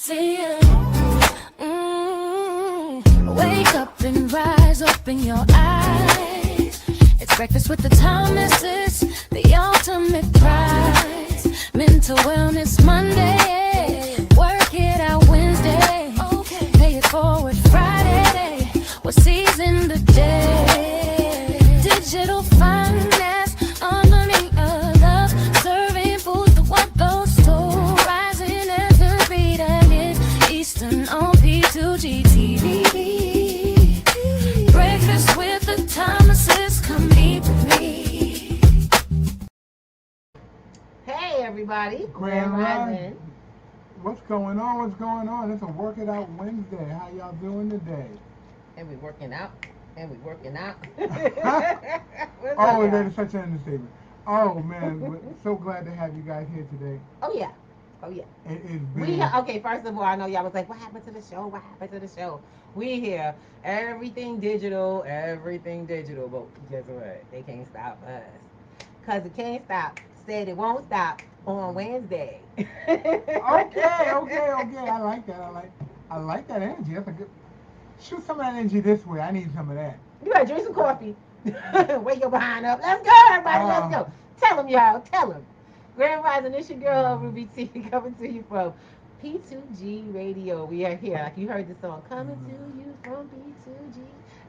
See you. Wake up and rise, open your eyes. It's breakfast with the Thomases, the ultimate prize. Mental Wellness Monday, work it out Wednesday. Pay it forward Friday, we're seizing the day. Digital finance, unlearning of love, serving food the what goes to rising as the beat and it Eastern on P2G TV. Breakfast with the Thomases, come eat with me. Hey everybody, Grand Rising. Rising. What's going on? What's going on? It's a Work It Out Wednesday. How y'all doing today? And we working out. And we working out. Oh, that is such an understatement. Oh man, we're so glad to have you guys here today. Oh yeah. Oh yeah. It is been Okay, first of all, I know y'all was like, what happened to the show? What happened to the show? We here. Everything digital, but guess what? They can't stop us. Cause it can't stop. Said it won't stop on Wednesday. okay. I like that. I like that energy. That's a good. Shoot some of that energy this way. I need some of that. You gotta drink some coffee. Wake your behind up. Let's go, everybody. Let's go. Tell them, y'all. Tell them. Grand Rising, it's your girl, Ruby T, coming to you from P2G Radio. We are here. Like you heard the song, coming to you from P2G.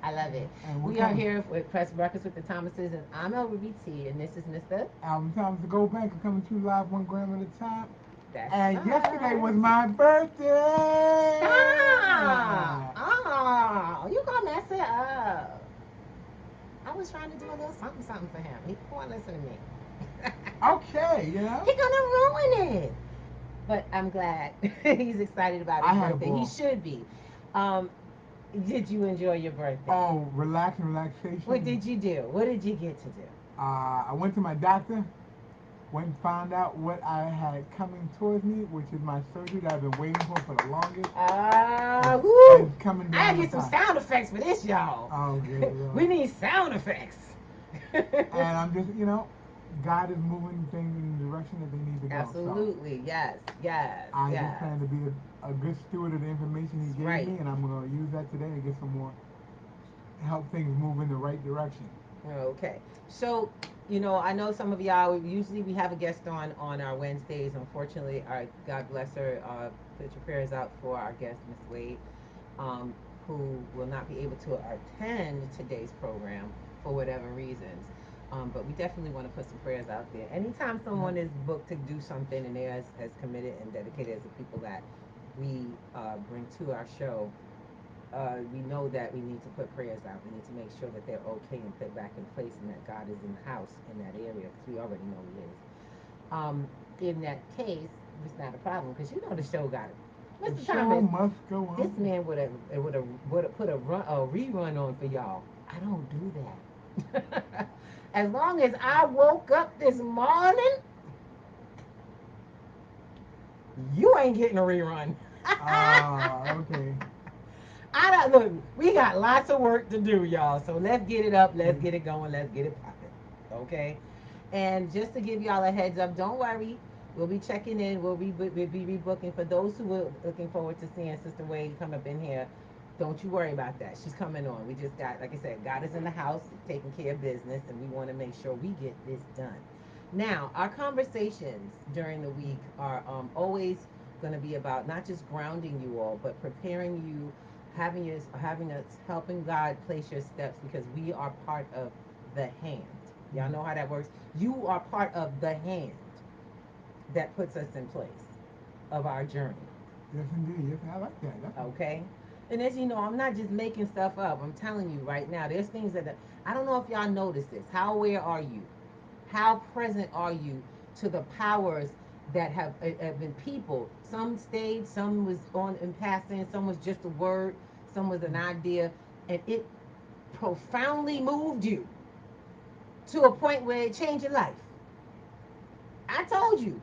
I love it. We are here with Press Breakfast with the Thomases, and I'm El Ruby T, and this is Mr. Album Times to Go Bank are coming to you live 1 gram at a time. That's And right. yesterday was my birthday. Stop! Oh, you gonna mess it up. I was trying to do a little something for him. He won't listen to me. Okay, you know? He gonna ruin it. But I'm glad he's excited about his birthday. He should be. Did you enjoy your birthday? Oh, relaxation. What did you do? What did you get to do? I went to my doctor. Went and found out what I had coming towards me, which is my surgery that I've been waiting for the longest. Woo! It's coming down. I gotta get some sound effects for this, y'all. Oh, good. We need sound effects. And I'm just, God is moving things in the direction that they need to go. Absolutely, so yes. I just plan to be a good steward of the information He gave me, and I'm going to use that today to get some more, help things move in the right direction. Okay, so I know some of y'all. Usually we have a guest on our Wednesdays. Unfortunately, God bless her. Put your prayers out for our guest, Miss Wade, who will not be able to attend today's program for whatever reasons. But we definitely want to put some prayers out there. Anytime someone is booked to do something and they're as committed and dedicated as the people that we bring to our show, we know that we need to put prayers out. We need to make sure that they're okay and put back in place and that God is in the house in that area, because we already know He is. In that case, it's not a problem, because the show got it. The show must go on. This man would have put a rerun on for y'all. I don't do that. As long as I woke up this morning, you ain't getting a rerun. Okay. Look, we got lots of work to do, y'all. So let's get it up, let's get it going, let's get it popping. Okay? And just to give y'all a heads up, don't worry. We'll be checking in. We'll be rebooking. For those who are looking forward to seeing Sister Wade come up in here, don't you worry about that. She's coming on. We just got, like I said, God is in the house taking care of business, and we want to make sure we get this done. Now, our conversations during the week are always going to be about not just grounding you all, but preparing you, having us helping God place your steps, because we are part of the hand. Y'all know how that works. You are part of the hand that puts us in place of our journey. Yes, indeed. Yes, I like that. Definitely. Okay? And as you know, I'm not just making stuff up. I'm telling you right now, there's things that I don't know if y'all notice this. How aware are you? How present are you to the powers that have been people? Some stayed, some was on in passing, some was just a word, some was an idea, and it profoundly moved you to a point where it changed your life. I told you.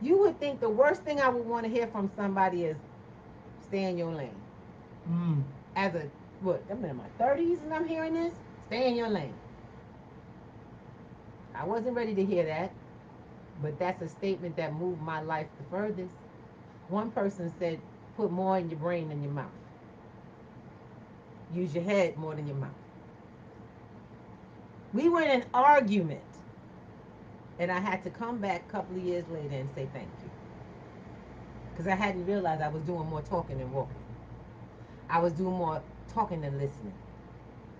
You would think the worst thing I would want to hear from somebody is stay in your lane. As I'm in my 30s and I'm hearing this. Stay in your lane. I wasn't ready to hear that, but that's a statement that moved my life the furthest. One person said, put more in your brain than your mouth. Use your head more than your mouth. We were in an argument, and I had to come back a couple of years later and say thank you. Because I hadn't realized I was doing more talking than walking. I was doing more talking than listening.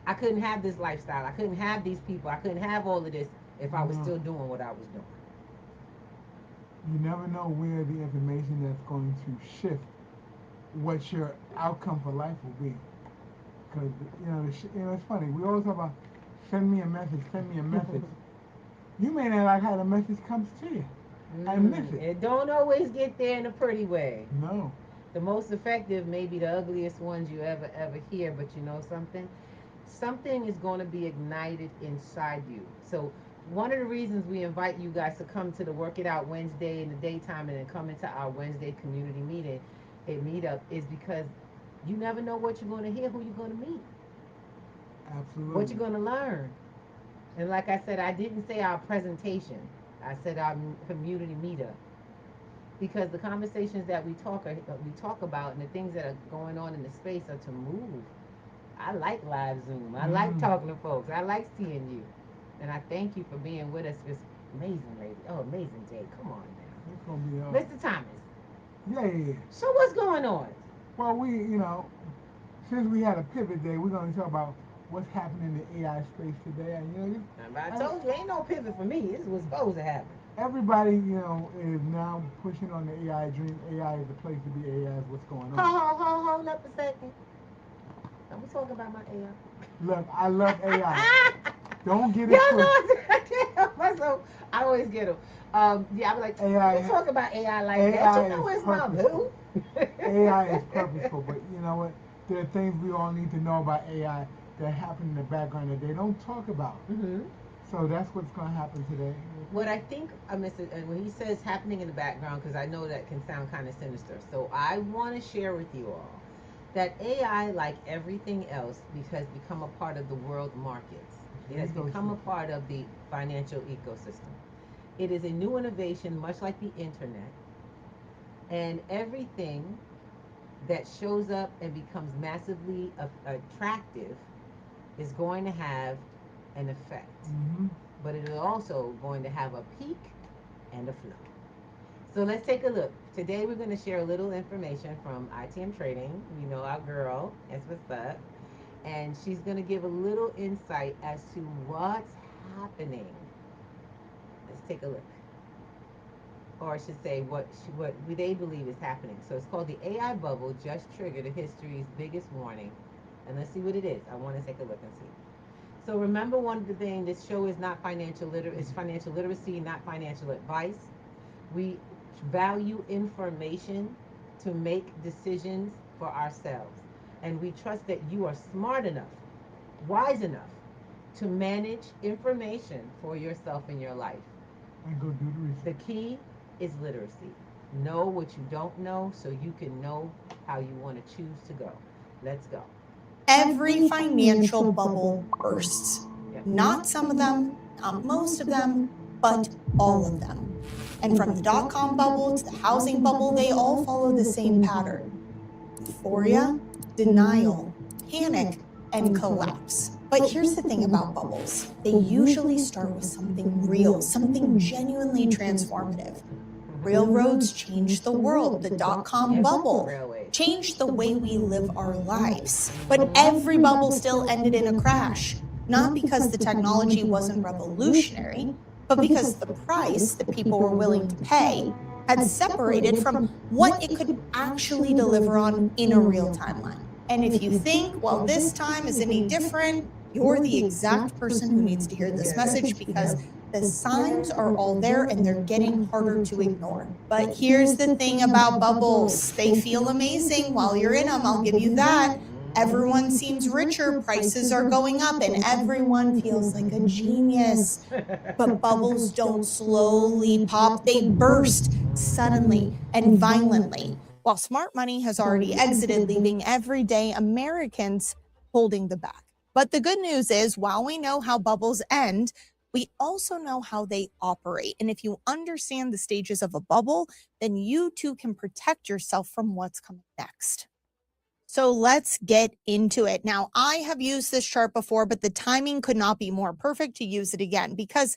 I couldn't have this lifestyle. I couldn't have these people. I couldn't have all of this if I was still doing what I was doing. You never know where the information that's going to shift what your outcome for life will be. Because, it's funny. We always talk about send me a message, send me a message. You may not like how the message comes to you. I miss it. It don't always get there in a pretty way. No. The most effective may be the ugliest ones you ever hear, but you know something? Something is going to be ignited inside you. So one of the reasons we invite you guys to come to the Work It Out Wednesday in the daytime and then come into our Wednesday community meetup is because you never know what you're going to hear, who you're going to meet. Absolutely. What you're going to learn. And like I said, I didn't say our presentation. I said our community meetup. Because the conversations that we talk about and the things that are going on in the space are to move. I like live Zoom. I like talking to folks. I like seeing you. And I thank you for being with us this amazing lady. Oh, amazing day. Come on now. It's gonna be Mr. Thomas. Yeah. So what's going on? Well, since we had a pivot day, we're going to talk about what's happening in the AI space today. And I told you, ain't no pivot for me. This is what's supposed to happen. Everybody, is now pushing on the AI dream. AI is the place to be. AI is what's going on. Hold up a second. I'm gonna talk about my AI. Look, I love AI. Don't get it twisted. Myself, I always get them. I'm like, AI. We talk about AI like AI that. You know it's my purposeful. boo. AI is purposeful, but you know what? There are things we all need to know about AI that happen in the background that they don't talk about. Mm-hmm. So that's what's going to happen today. What I think, when he says happening in the background, because I know that can sound kind of sinister. So I want to share with you all that AI, like everything else, has become a part of the world markets. It has become a part of the financial ecosystem. It is a new innovation, much like the internet. And everything that shows up and becomes massively attractive is going to have an effect. Mm-hmm. But it is also going to have a peak and a flow. So let's take a look. Today we're going to share a little information from ITM Trading. You know our girl, that's what's up. And she's going to give a little insight as to what's happening. Let's take a look. Or I should say what they believe is happening. So it's called the AI bubble just triggered history's biggest warning. And let's see what it is. I want to take a look and see. So remember, one of the things, this show is not it's financial literacy, not financial advice. We value information to make decisions for ourselves. And we trust that you are smart enough, wise enough to manage information for yourself in your life. And go do the research. The key is literacy. Know what you don't know so you can know how you want to choose to go. Let's go. Every financial bubble bursts. Not some of them, not most of them, but all of them. And from the dot-com bubble to the housing bubble, they all follow the same pattern. Euphoria, denial, panic, and collapse. But here's the thing about bubbles. They usually start with something real, something genuinely transformative. Railroads changed the world. The dot-com bubble changed the way we live our lives. But every bubble still ended in a crash. Not because the technology wasn't revolutionary, but because the price that people were willing to pay had separated from what it could actually deliver on in a real timeline. And if you think, well, this time is any different, you're the exact person who needs to hear this message, because the signs are all there and they're getting harder to ignore. But here's the thing about bubbles. They feel amazing while you're in them, I'll give you that. Everyone seems richer, prices are going up, and everyone feels like a genius. But bubbles don't slowly pop, they burst suddenly and violently. While smart money has already exited, leaving everyday Americans holding the bag. But the good news is, while we know how bubbles end, we also know how they operate. And if you understand the stages of a bubble, then you too can protect yourself from what's coming next. So let's get into it. Now, I have used this chart before, but the timing could not be more perfect to use it again because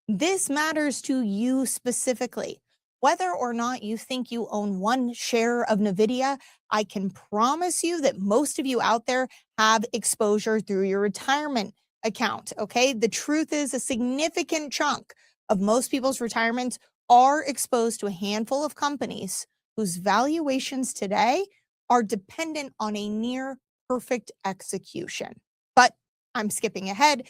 this matters to you specifically. Whether or not you think you own one share of NVIDIA, I can promise you that most of you out there have exposure through your retirement account, okay? The truth is a significant chunk of most people's retirements are exposed to a handful of companies whose valuations today are dependent on a near perfect execution. But I'm skipping ahead.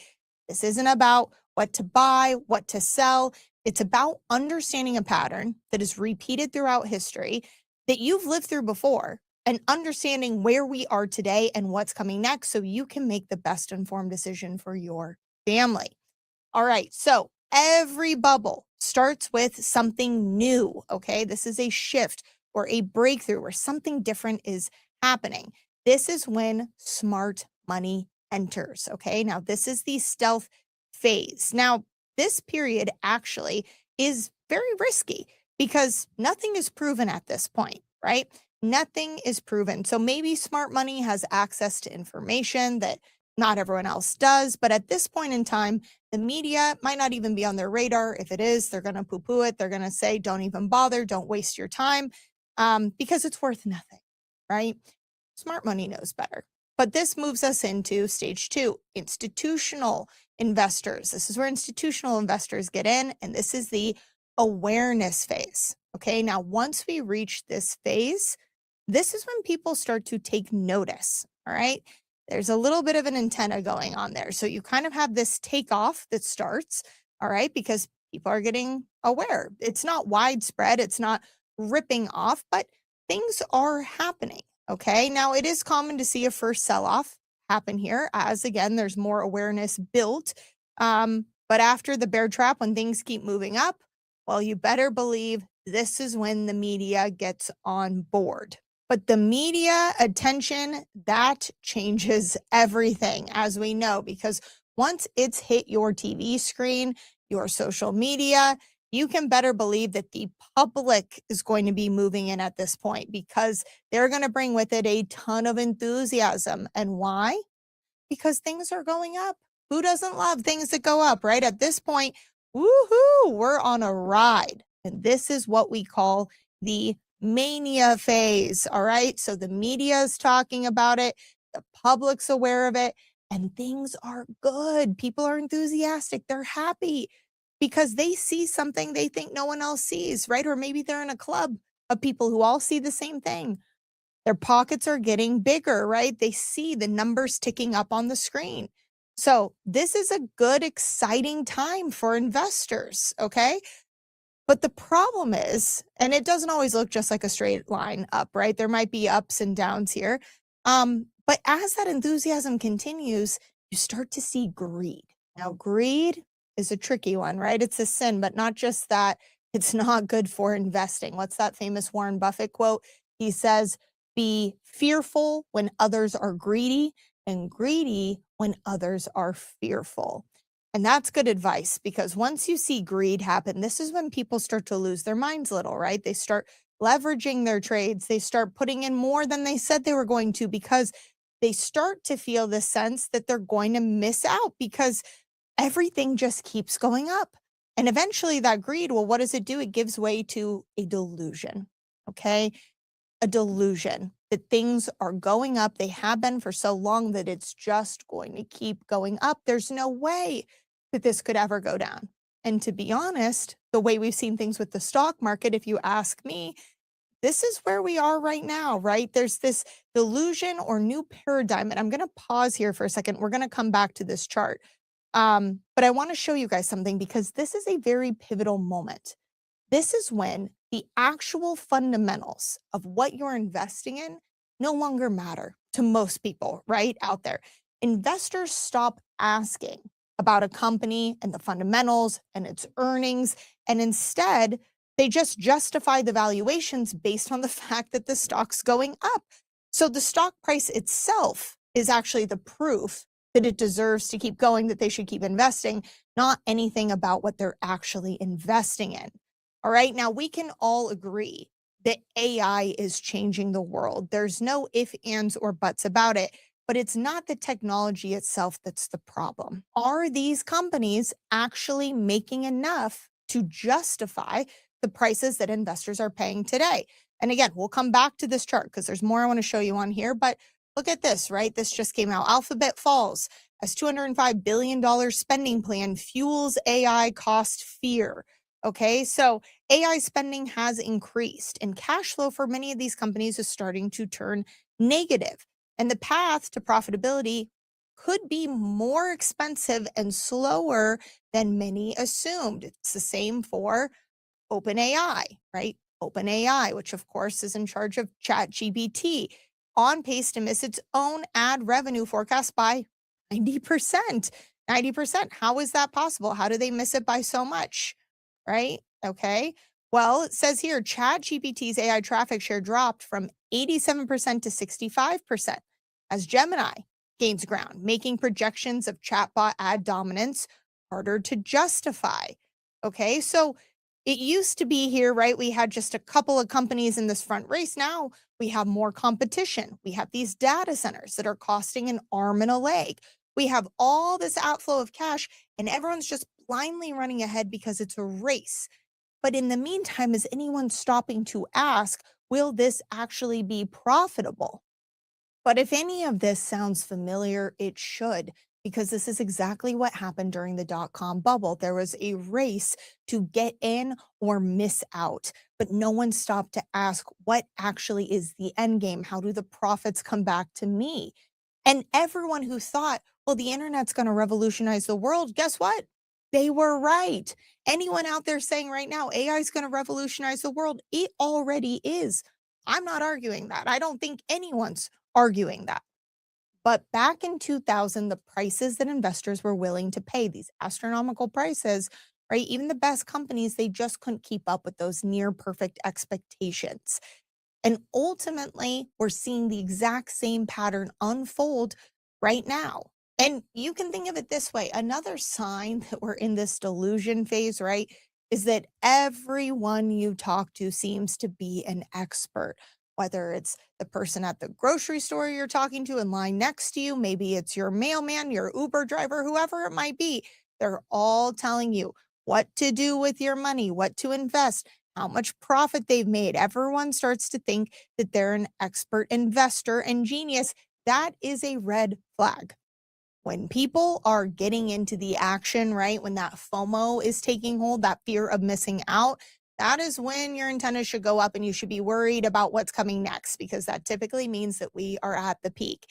This isn't about what to buy, what to sell. It's about understanding a pattern that is repeated throughout history that you've lived through before and understanding where we are today and what's coming next so you can make the best informed decision for your family. All right, so every bubble starts with something new, okay? This is a shift or a breakthrough where something different is happening. This is when smart money enters, okay? Now, this is the stealth phase. Now, this period actually is very risky because nothing is proven at this point, right? Nothing is proven. So maybe smart money has access to information that not everyone else does, but at this point in time, the media might not even be on their radar. If it is, they're going to poo-poo it. They're going to say, don't even bother. Don't waste your time because it's worth nothing, right? Smart money knows better. But this moves us into stage 2, institutional investors. This is where institutional investors get in, and this is the awareness phase. Okay, now once we reach this phase, this is when people start to take notice. All right. There's a little bit of an antenna going on there. So you kind of have this takeoff that starts, all right, because people are getting aware. It's not widespread, it's not ripping off, but things are happening. Okay. Now, it is common to see a first sell off happen here, as again, there's more awareness built. But after the bear trap, when things keep moving up, well, you better believe this is when the media gets on board. But the media attention, that changes everything, as we know, because once it's hit your TV screen, your social media, you can better believe that the public is going to be moving in at this point because they're going to bring with it a ton of enthusiasm. And why? Because things are going up. Who doesn't love things that go up, right? At this point, woohoo, we're on a ride. And this is what we call the mania phase, all right? So the media is talking about it, the public's aware of it, and things are good. People are enthusiastic, they're happy because they see something they think no one else sees, right? Or maybe they're in a club of people who all see the same thing. Their pockets are getting bigger, right? They see the numbers ticking up on the screen. So this is a good, exciting time for investors, okay? But the problem is, and it doesn't always look just like a straight line up, right? There might be ups and downs here. But as that enthusiasm continues, you start to see greed. Now, greed is a tricky one, right? It's a sin, but not just that. It's not good for investing. What's that famous Warren Buffett quote? He says, be fearful when others are greedy and greedy when others are fearful. And that's good advice because once you see greed happen, this is when people start to lose their minds a little, right? They start leveraging their trades. They start putting in more than they said they were going to because they start to feel the sense that they're going to miss out because everything just keeps going up. And eventually that greed, well, what does it do? It gives way to a delusion, okay? A delusion that things are going up. They have been for so long that it's just going to keep going up. There's no way that this could ever go down. And to be honest, the way we've seen things with the stock market, if you ask me, this is where we are right now, right? There's this delusion or new paradigm. And I'm going to pause here for a second. We're going to come back to this chart. But I want to show you guys something because this is a very pivotal moment. This is when the actual fundamentals of what you're investing in no longer matter to most people, right, out there. Investors stop asking about a company and the fundamentals and its earnings, and instead, they just justify the valuations based on the fact that the stock's going up. So the stock price itself is actually the proof that it deserves to keep going, that they should keep investing, not anything about what they're actually investing in. All right, now we can all agree that AI is changing the world. There's no ifs, ands, or buts about it, but it's not the technology itself that's the problem. Are these companies actually making enough to justify the prices that investors are paying today? And again, we'll come back to this chart because there's more I want to show you on here, but look at this, right? This just came out. Alphabet falls as $205 billion spending plan fuels AI cost fear. Okay, so AI spending has increased and cash flow for many of these companies is starting to turn negative. And the path to profitability could be more expensive and slower than many assumed. It's the same for OpenAI, right? OpenAI, which of course is in charge of ChatGPT, on pace to miss its own ad revenue forecast by 90%. 90%. How is that possible? How do they miss it by so much? Right? Okay. Well, it says here ChatGPT's AI traffic share dropped from 87% to 65% as Gemini gains ground, making projections of chatbot ad dominance harder to justify. Okay. So it used to be here, right? We had just a couple of companies in this front race. Now we have more competition. We have these data centers that are costing an arm and a leg. We have all this outflow of cash, and everyone's just blindly running ahead because it's a race. But in the meantime, is anyone stopping to ask, will this actually be profitable? But if any of this sounds familiar, it should, because this is exactly what happened during the dot-com bubble. There was a race to get in or miss out, but no one stopped to ask, what actually is the end game? How do the profits come back to me? And everyone who thought, well, the internet's going to revolutionize the world, guess what? They were right. Anyone out there saying right now, AI is going to revolutionize the world, it already is. I'm not arguing that. I don't think anyone's arguing that. But back in 2000, the prices that investors were willing to pay, these astronomical prices, right? Even the best companies, they just couldn't keep up with those near perfect expectations. And ultimately, we're seeing the exact same pattern unfold right now. And you can think of it this way. Another sign that we're in this delusion phase, right, is that everyone you talk to seems to be an expert, whether it's the person at the grocery store you're talking to in line next to you, maybe it's your mailman, your Uber driver, whoever it might be. They're all telling you what to do with your money, what to invest, how much profit they've made. Everyone starts to think that they're an expert investor and genius. That is a red flag. When people are getting into the action, right? When that FOMO is taking hold, that fear of missing out, that is when your antennas should go up and you should be worried about what's coming next, because that typically means that we are at the peak.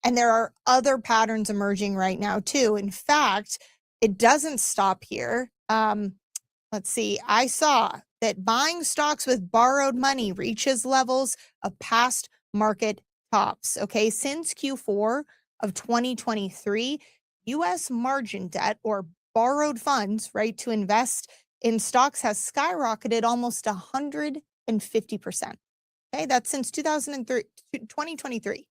And there are other patterns emerging right now too. In fact, it doesn't stop here. Let's see, I saw that buying stocks with borrowed money reaches levels of past market tops. Okay, since Q4 of 2023, US margin debt or borrowed funds, right, to invest in stocks has skyrocketed almost 150%. Okay, that's since 2023.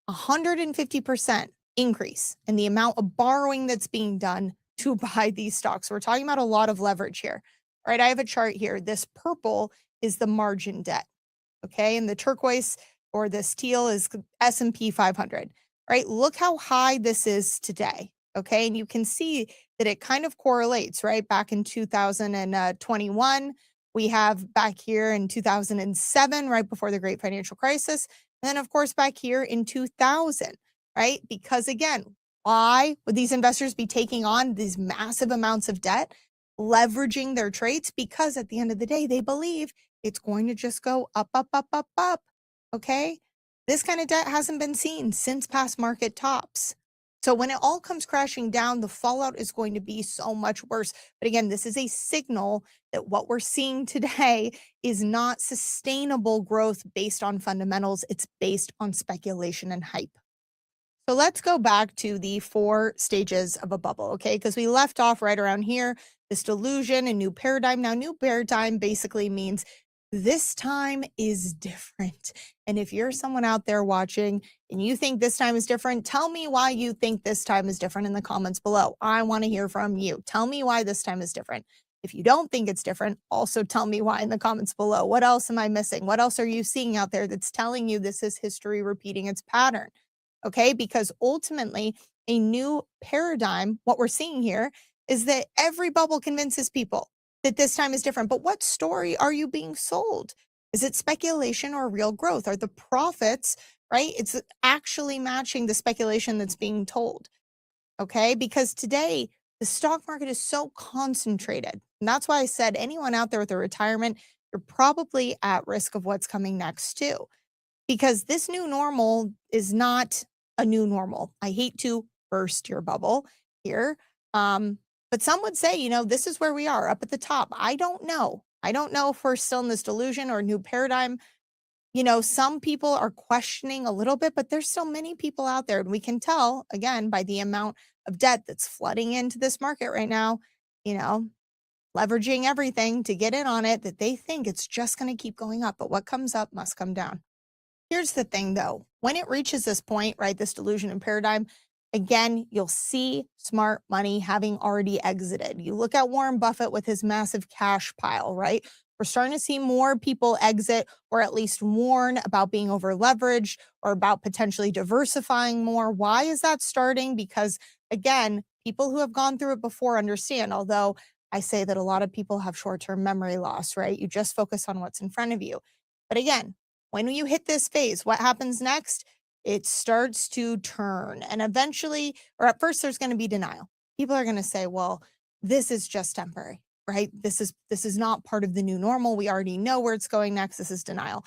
150% increase in the amount of borrowing that's being done to buy these stocks. We're talking about a lot of leverage here. All right, I have a chart here. This purple is the margin debt, okay? And the turquoise or this teal is S&P 500, right? Look how high this is today, okay? And you can see that it kind of correlates, right? Back in 2021, we have back here in 2007, right before the great financial crisis. And then, of course, back here in 2000, right? Because again, why would these investors be taking on these massive amounts of debt, leveraging their trades? Because at the end of the day, they believe it's going to just go up, up, up, up, up. Okay? This kind of debt hasn't been seen since past market tops. So when it all comes crashing down, the fallout is going to be so much worse. But again, this is a signal that what we're seeing today is not sustainable growth based on fundamentals. It's based on speculation and hype. So let's go back to the 4 stages of a bubble, okay? Because we left off right around here, this delusion and new paradigm. Now, new paradigm basically means This time is different. And if you're someone out there watching and you think this time is different, tell me why you think this time is different in the comments below. I want to hear from you. Tell me why this time is different. If you don't think it's different, also tell me why in the comments below. What else am I missing? What else are you seeing out there that's telling you this is history repeating its pattern? Okay, because ultimately, a new paradigm, what we're seeing here is that every bubble convinces people that this time is different. But what story are you being sold? Is it speculation or real growth? Are the profits, right? It's actually matching the speculation that's being told. Okay, because today the stock market is so concentrated. And that's why I said anyone out there with a retirement, you're probably at risk of what's coming next too. Because this new normal is not a new normal. I hate to burst your bubble here. But some would say, this is where we are up at the top. I don't know. I don't know if we're still in this delusion or new paradigm. Some people are questioning a little bit, but there's so many people out there. And we can tell, again, by the amount of debt that's flooding into this market right now, leveraging everything to get in on it, that they think it's just going to keep going up. But what comes up must come down. Here's the thing, though. When it reaches this point, right, this delusion and paradigm, again, you'll see smart money having already exited. You look at Warren Buffett with his massive cash pile, right? We're starting to see more people exit or at least warn about being over leveraged or about potentially diversifying more. Why is that starting? Because, again, people who have gone through it before understand, although I say that a lot of people have short-term memory loss, right? You just focus on what's in front of you. But again, when you hit this phase, what happens next? It starts to turn. And eventually, or at first, there's going to be denial. People are going to say, well, this is just temporary, right? This is not part of the new normal. We already know where it's going next. This is denial.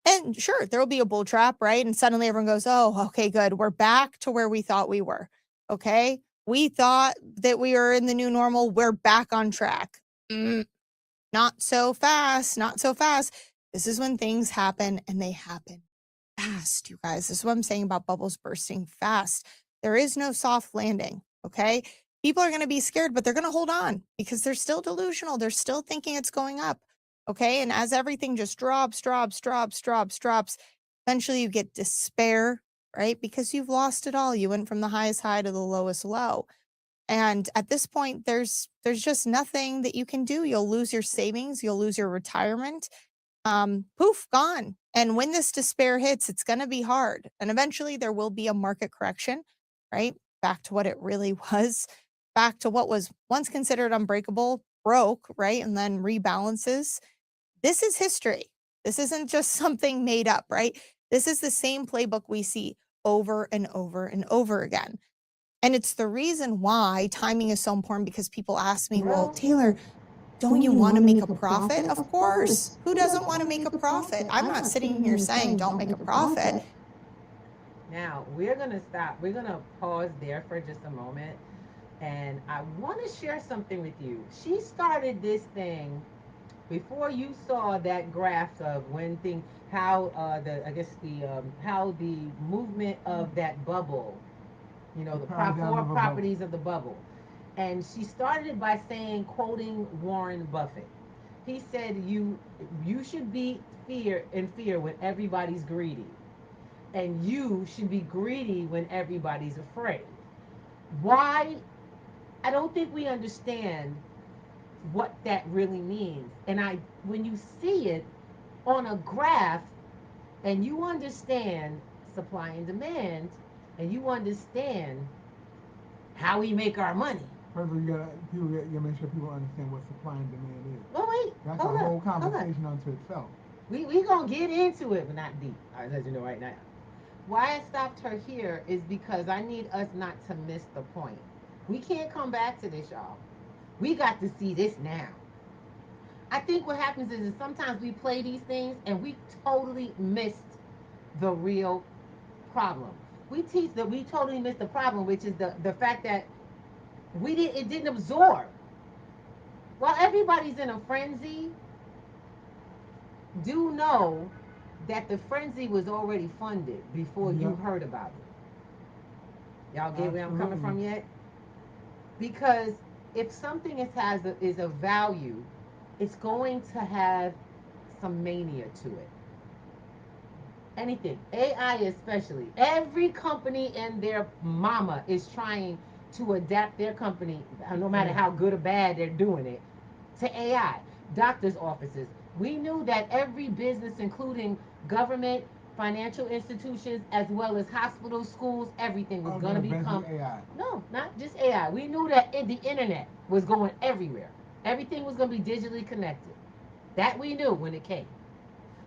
And sure, there will be a bull trap, right? And suddenly everyone goes, oh, okay, good. We're back to where we thought we were. Okay. We thought that we were in the new normal. We're back on track. Not so fast, not so fast. This is when things happen and they happen fast, you guys. This is what I'm saying about bubbles bursting fast. There is no soft landing, okay? People are going to be scared, but they're going to hold on because they're still delusional. They're still thinking it's going up, okay? And as everything just drops, eventually you get despair, right? Because you've lost it all. You went from the highest high to the lowest low. And at this point, there's just nothing that you can do. You'll lose your savings. You'll lose your retirement. Poof, gone. And when this despair hits, it's going to be hard. And eventually there will be a market correction, right? Back to what it really was, back to what was once considered unbreakable, broke, right? And then rebalances. This is history. This isn't just something made up, right? This is the same playbook we see over and over and over again. And it's the reason why timing is so important, because people ask me, well, Taylor, don't you want to make a profit? Of course. Who doesn't want to make a profit? I'm not sitting here saying don't make a profit. Now, we're going to stop. We're going to pause there for just a moment. And I want to share something with you. She started this thing before you saw that graph of when things, how how the movement of that bubble, the four properties of the bubble. And she started it by saying, quoting Warren Buffett. He said, you should be in fear when everybody's greedy. And you should be greedy when everybody's afraid. Why? I don't think we understand what that really means. And when you see it on a graph and you understand supply and demand and you understand how we make our money. First of all, you gotta make sure people understand what supply and demand is. Well, wait. That's a whole conversation unto itself. We gonna get into it, but not deep. I'll let you know right now. Why I stopped her here is because I need us not to miss the point. We can't come back to this, y'all. We got to see this now. I think what happens is sometimes we play these things and we totally missed the real problem. We totally missed the problem, which is the fact that it didn't absorb. While everybody's in a frenzy, do know that the frenzy was already funded before you heard about it. Y'all get where I'm coming from yet? Because if something is a value, it's going to have some mania to it. Anything, AI especially. Every company and their mama is trying to adapt their company, no matter how good or bad they're doing it, to AI. Doctors' offices. We knew that every business, including government, financial institutions, as well as hospitals, schools, everything was going to become AI. No, not just AI. We knew that the internet was going everywhere. Everything was going to be digitally connected. That we knew when it came.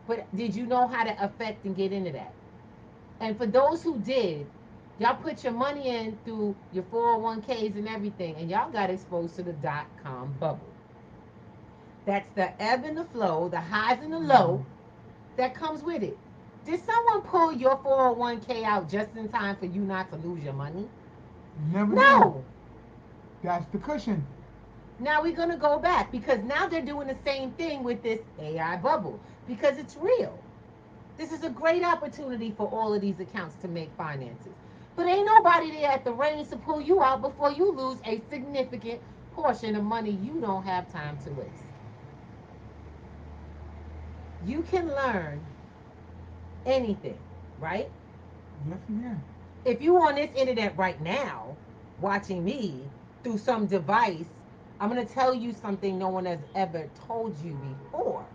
But did you know how to affect and get into that? And for those who did, y'all put your money in through your 401ks and everything, and y'all got exposed to the .com bubble. That's the ebb and the flow, the highs and the low that comes with it. Did someone pull your 401k out just in time for you not to lose your money? Never No. know. That's the cushion. Now we're going to go back because now they're doing the same thing with this AI bubble because it's real. This is a great opportunity for all of these accounts to make finances. But ain't nobody there at the reins to pull you out before you lose a significant portion of money you don't have time to waste. You can learn anything, right? Yes, you can. If you on this internet right now, watching me through some device, I'm going to tell you something no one has ever told you before.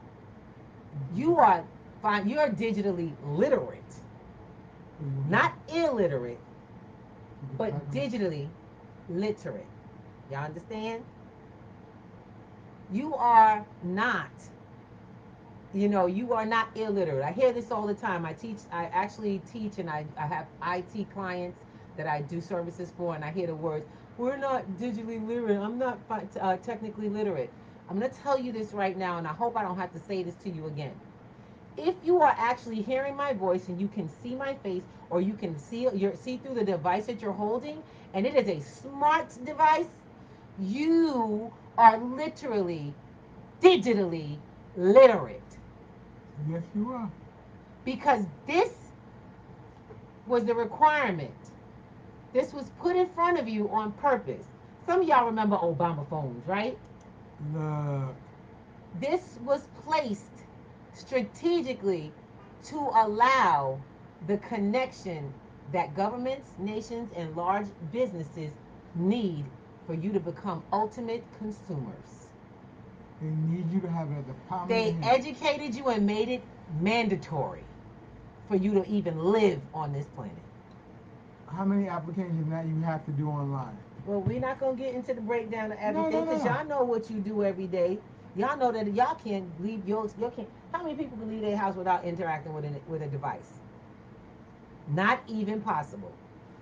You are fine. You're digitally literate, not illiterate, but digitally literate. Y'all understand? You are not, you are not illiterate. I hear this all the time. I actually teach, and I have IT clients that I do services for, and I hear the words, we're not digitally literate. I'm not technically literate. I'm going to tell you this right now, and I hope I don't have to say this to you again. If you are actually hearing my voice and you can see my face, or you can see through the device that you're holding, and it is a smart device, you are literally digitally literate. Yes, you are. Because this was the requirement. This was put in front of you on purpose. Some of y'all remember Obama phones, right? Look. This was placed strategically to allow the connection that governments, nations, and large businesses need for you to become ultimate consumers. They need you to have it at the palm of They your hand. educated you and made it mandatory for you to even live on this planet. How many applications that you have to do online? Well, we're not going to get into the breakdown of everything because No. y'all know what you do every day. Y'all know that y'all can't leave how many people can leave their house without interacting with a device? Not even possible.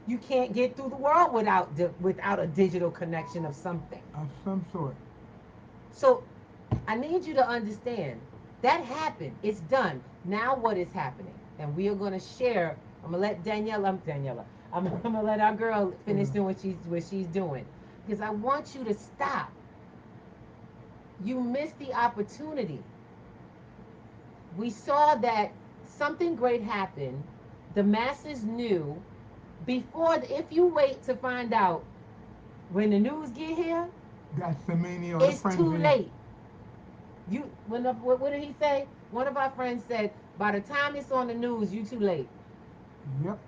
You can't get through the world without a digital connection of something. Of some sort. So I need you to understand that happened. It's done. Now what is happening? And we are going to share. I'm going to let Daniela. I'm going to let our girl finish doing what she's doing. Because I want you to stop. You missed the opportunity. We saw that something great happened. The masses knew before. If you wait to find out when the news get here, That's the mania or it's the too late. What did he say? One of our friends said, by the time it's on the news, you too late. Yep.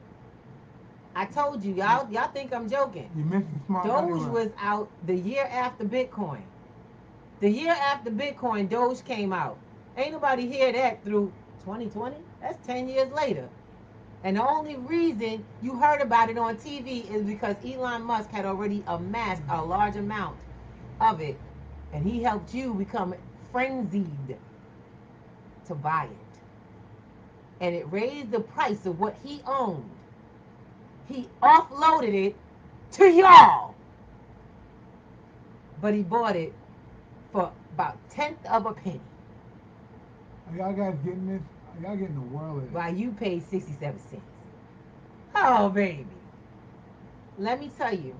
I told you, y'all think I'm joking. You missed the smart money Doge run. was out the year after Bitcoin. The year after Bitcoin, Doge came out. Ain't nobody hear that through 2020. That's 10 years later. And the only reason you heard about it on TV is because Elon Musk had already amassed a large amount of it. And he helped you become frenzied to buy it. And it raised the price of what he owned. He offloaded it to y'all. But he bought it for about 1/10 of a penny. Are y'all guys getting this? Are y'all getting the world of it? While you paid 67 cents. Oh, baby. Let me tell you,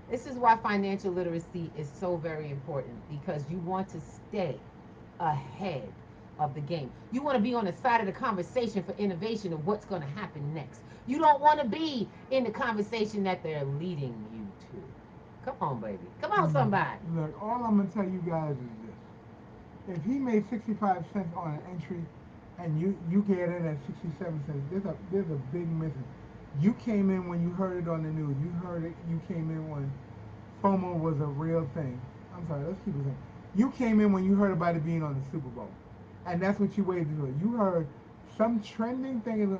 this is why financial literacy is so very important, because you want to stay ahead of the game. You want to be on the side of the conversation for innovation of what's going to happen next. You don't want to be in the conversation that they're leading you to. Come on, baby. Come on, somebody. Look, all I'm going to tell you guys is this. if he made 65 cents on an entry, and you get in at 67 cents, there's a big missing. You came in when you heard it on the news. You heard it. You came in when FOMO was a real thing. I'm sorry. Let's keep it simple. You came in when you heard about it being on the Super Bowl, and that's what you waited for. You heard some trending thing,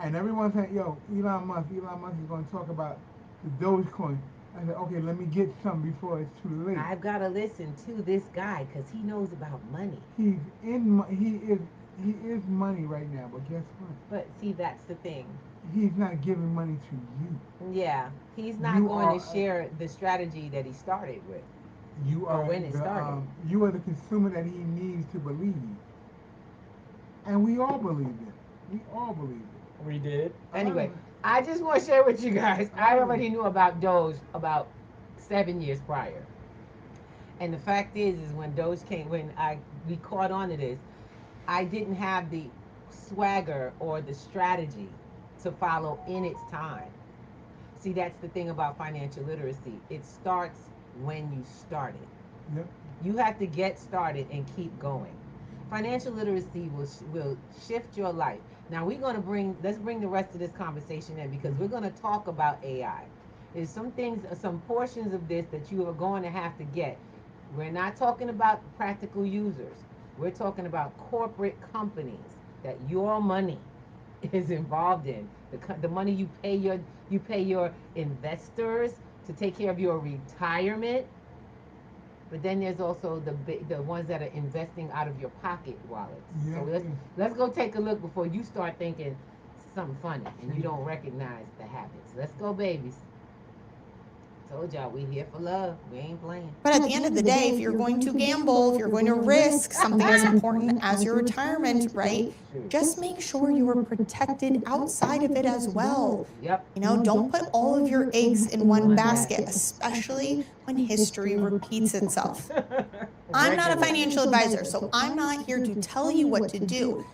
and everyone's saying, "Yo, Elon Musk is going to talk about the Dogecoin." I said, "Okay, let me get some before it's too late." I've got to listen to this guy because he knows about money. He is money right now, but guess what? But see, that's the thing. He's not giving money to you. Yeah, he's not You going are to share the strategy that he started with. you Or are when it started. you are the consumer that he needs to believe, and we all believed it. We all believed it. We did. Anyway, I just want to share with you guys. I already knew about Doge about 7 years prior. And the fact is when Doge came, we caught on to this, I didn't have the swagger or the strategy to follow in its time. See, that's the thing about financial literacy. It starts when you start it. Yep. You have to get started and keep going. Financial literacy will shift your life. Now let's bring the rest of this conversation in because we're going to talk about AI. There's some things, some portions of this that you are going to have to get. We're not talking about practical users. We're talking about corporate companies that your money is involved in. The money you pay your investors to take care of your retirement. But then there's also the ones that are investing out of your pocket wallets. Yeah. So let's go take a look before you start thinking something funny and you don't recognize the habits. Let's go, babies. Told y'all we here for love. We ain't playing. But at the end of the day, if you're going to gamble, if you're going to risk something as important as your retirement, right? Just make sure you are protected outside of it as well. Yep. You know, don't put all of your eggs in one basket, especially when history repeats itself. I'm not a financial advisor, so I'm not here to tell you what to do.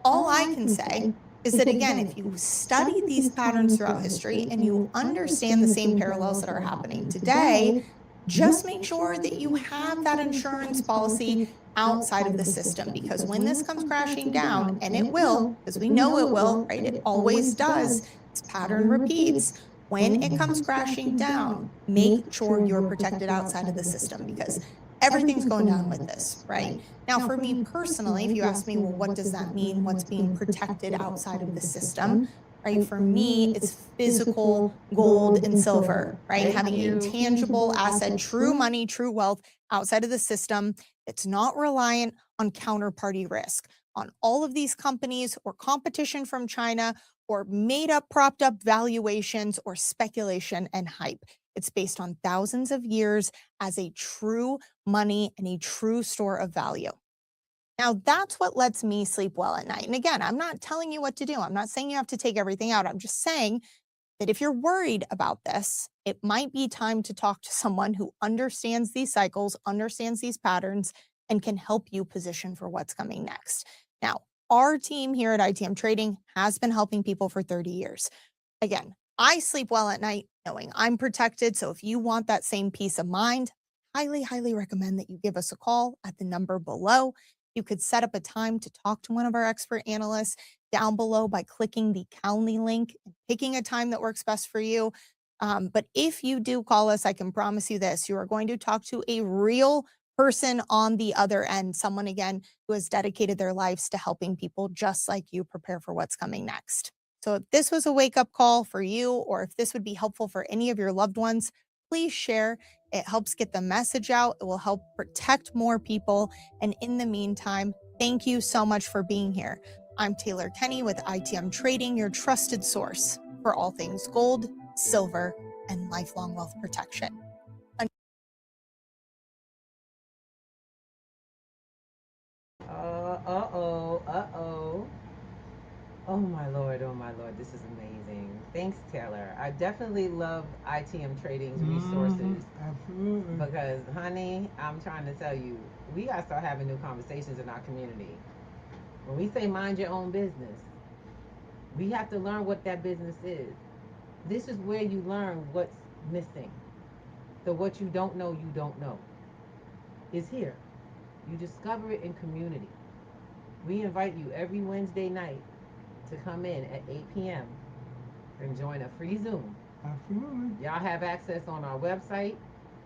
All I can say is that, again, if you study these patterns throughout history and you understand the same parallels that are happening today, just make sure that you have that insurance policy outside of the system, because when this comes crashing down, and it will, because we know it will, right? It always does. This pattern repeats. When it comes crashing down, make sure you're protected outside of the system, because everything's going down with this, right? Now, for me personally, if you ask me, well, what does that mean? What's being protected outside of the system? Right? For me, it's physical gold and silver, right? Having a tangible asset, true money, true wealth outside of the system. It's not reliant on counterparty risk, on all of these companies or competition from China or made up, propped up valuations or speculation and hype. It's based on thousands of years as a true money and a true store of value. Now, that's what lets me sleep well at night. And again, I'm not telling you what to do. I'm not saying you have to take everything out. I'm just saying that if you're worried about this, it might be time to talk to someone who understands these cycles, understands these patterns, and can help you position for what's coming next. Now, our team here at ITM Trading has been helping people for 30 years. Again, I sleep well at night knowing I'm protected. So if you want that same peace of mind, highly, highly recommend that you give us a call at the number below. You could set up a time to talk to one of our expert analysts down below by clicking the Calendly link and picking a time that works best for you. But if you do call us, I can promise you this, you are going to talk to a real person on the other end, someone, again, who has dedicated their lives to helping people just like you prepare for what's coming next. So if this was a wake-up call for you, or if this would be helpful for any of your loved ones, please share. It helps get the message out. It will help protect more people. And in the meantime, thank you so much for being here. I'm Taylor Kenny with ITM Trading, your trusted source for all things gold, silver, and lifelong wealth protection. Oh my Lord, this is amazing. Thanks, Taylor. I definitely love ITM Trading's resources. Absolutely. Because, honey, I'm trying to tell you, we got to start having new conversations in our community. When we say mind your own business, we have to learn what that business is. This is where you learn what's missing. So what you don't know is here. You discover it in community. We invite you every Wednesday night to come in at 8 p.m. and join a free Zoom. Absolutely. Y'all have access on our website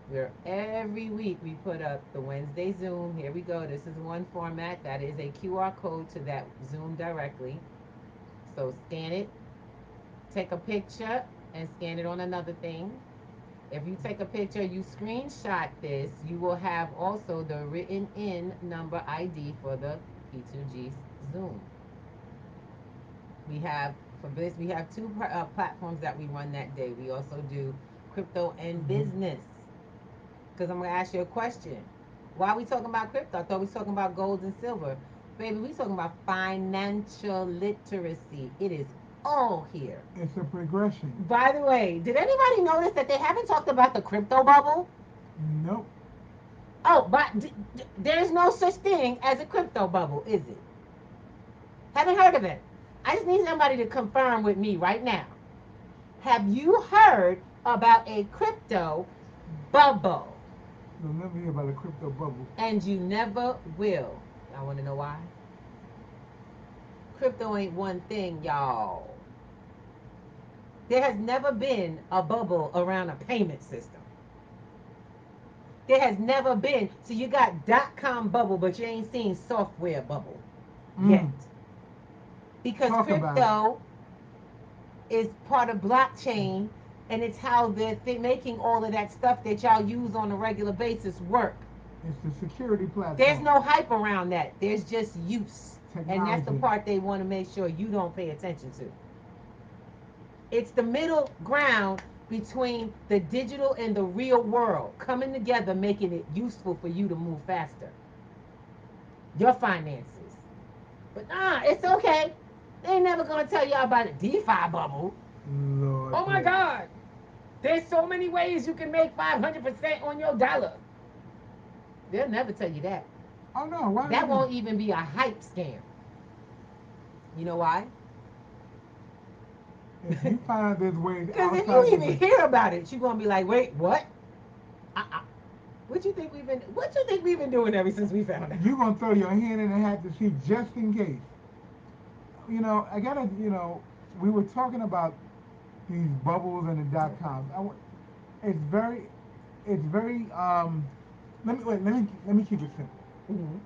where every week we put up the Wednesday Zoom. Here we go. This is one format. That is a QR code to that Zoom directly. So scan it, take a picture, and scan it on another thing. If you take a picture, you screenshot this, you will have also the written in number ID for the P2G Zoom. We have, for this, we have two platforms that we run that day. We also do crypto and business. Because I'm going to ask you a question. Why are we talking about crypto? I thought we were talking about gold and silver. Baby, we talking about financial literacy. It is all here. It's a progression. By the way, did anybody notice that they haven't talked about the crypto bubble? Nope. Oh, but there's no such thing as a crypto bubble, is it? Haven't heard of it. I just need somebody to confirm with me right now. Have you heard about a crypto bubble? You'll never hear about a crypto bubble. And you never will. I want to know why? Crypto ain't one thing, y'all. There has never been a bubble around a payment system. There has never been. So you got .com bubble, but you ain't seen software bubble yet. Because Talk crypto is part of blockchain, and it's how they're making all of that stuff that y'all use on a regular basis work. It's the security platform. There's no hype around that. There's just use. Technology. And that's the part they want to make sure you don't pay attention to. It's the middle ground between the digital and the real world coming together, making it useful for you to move faster. Your finances. But it's okay. They ain't never gonna tell y'all about a D.F.L bubble. Lord, oh my God. There's so many ways you can make 500% on your dollar. They'll never tell you that. Oh no, why? That won't even be a hype scam. You know why? If you find there's ways Because if outside you even hear about it, you're gonna be like, wait, what? What you think we've been doing ever since we found out? you're gonna throw your hand in the hat to see just in case. You know, I gotta. You know, we were talking about these bubbles and the .coms. It's very. Let me keep it simple. Mm-hmm.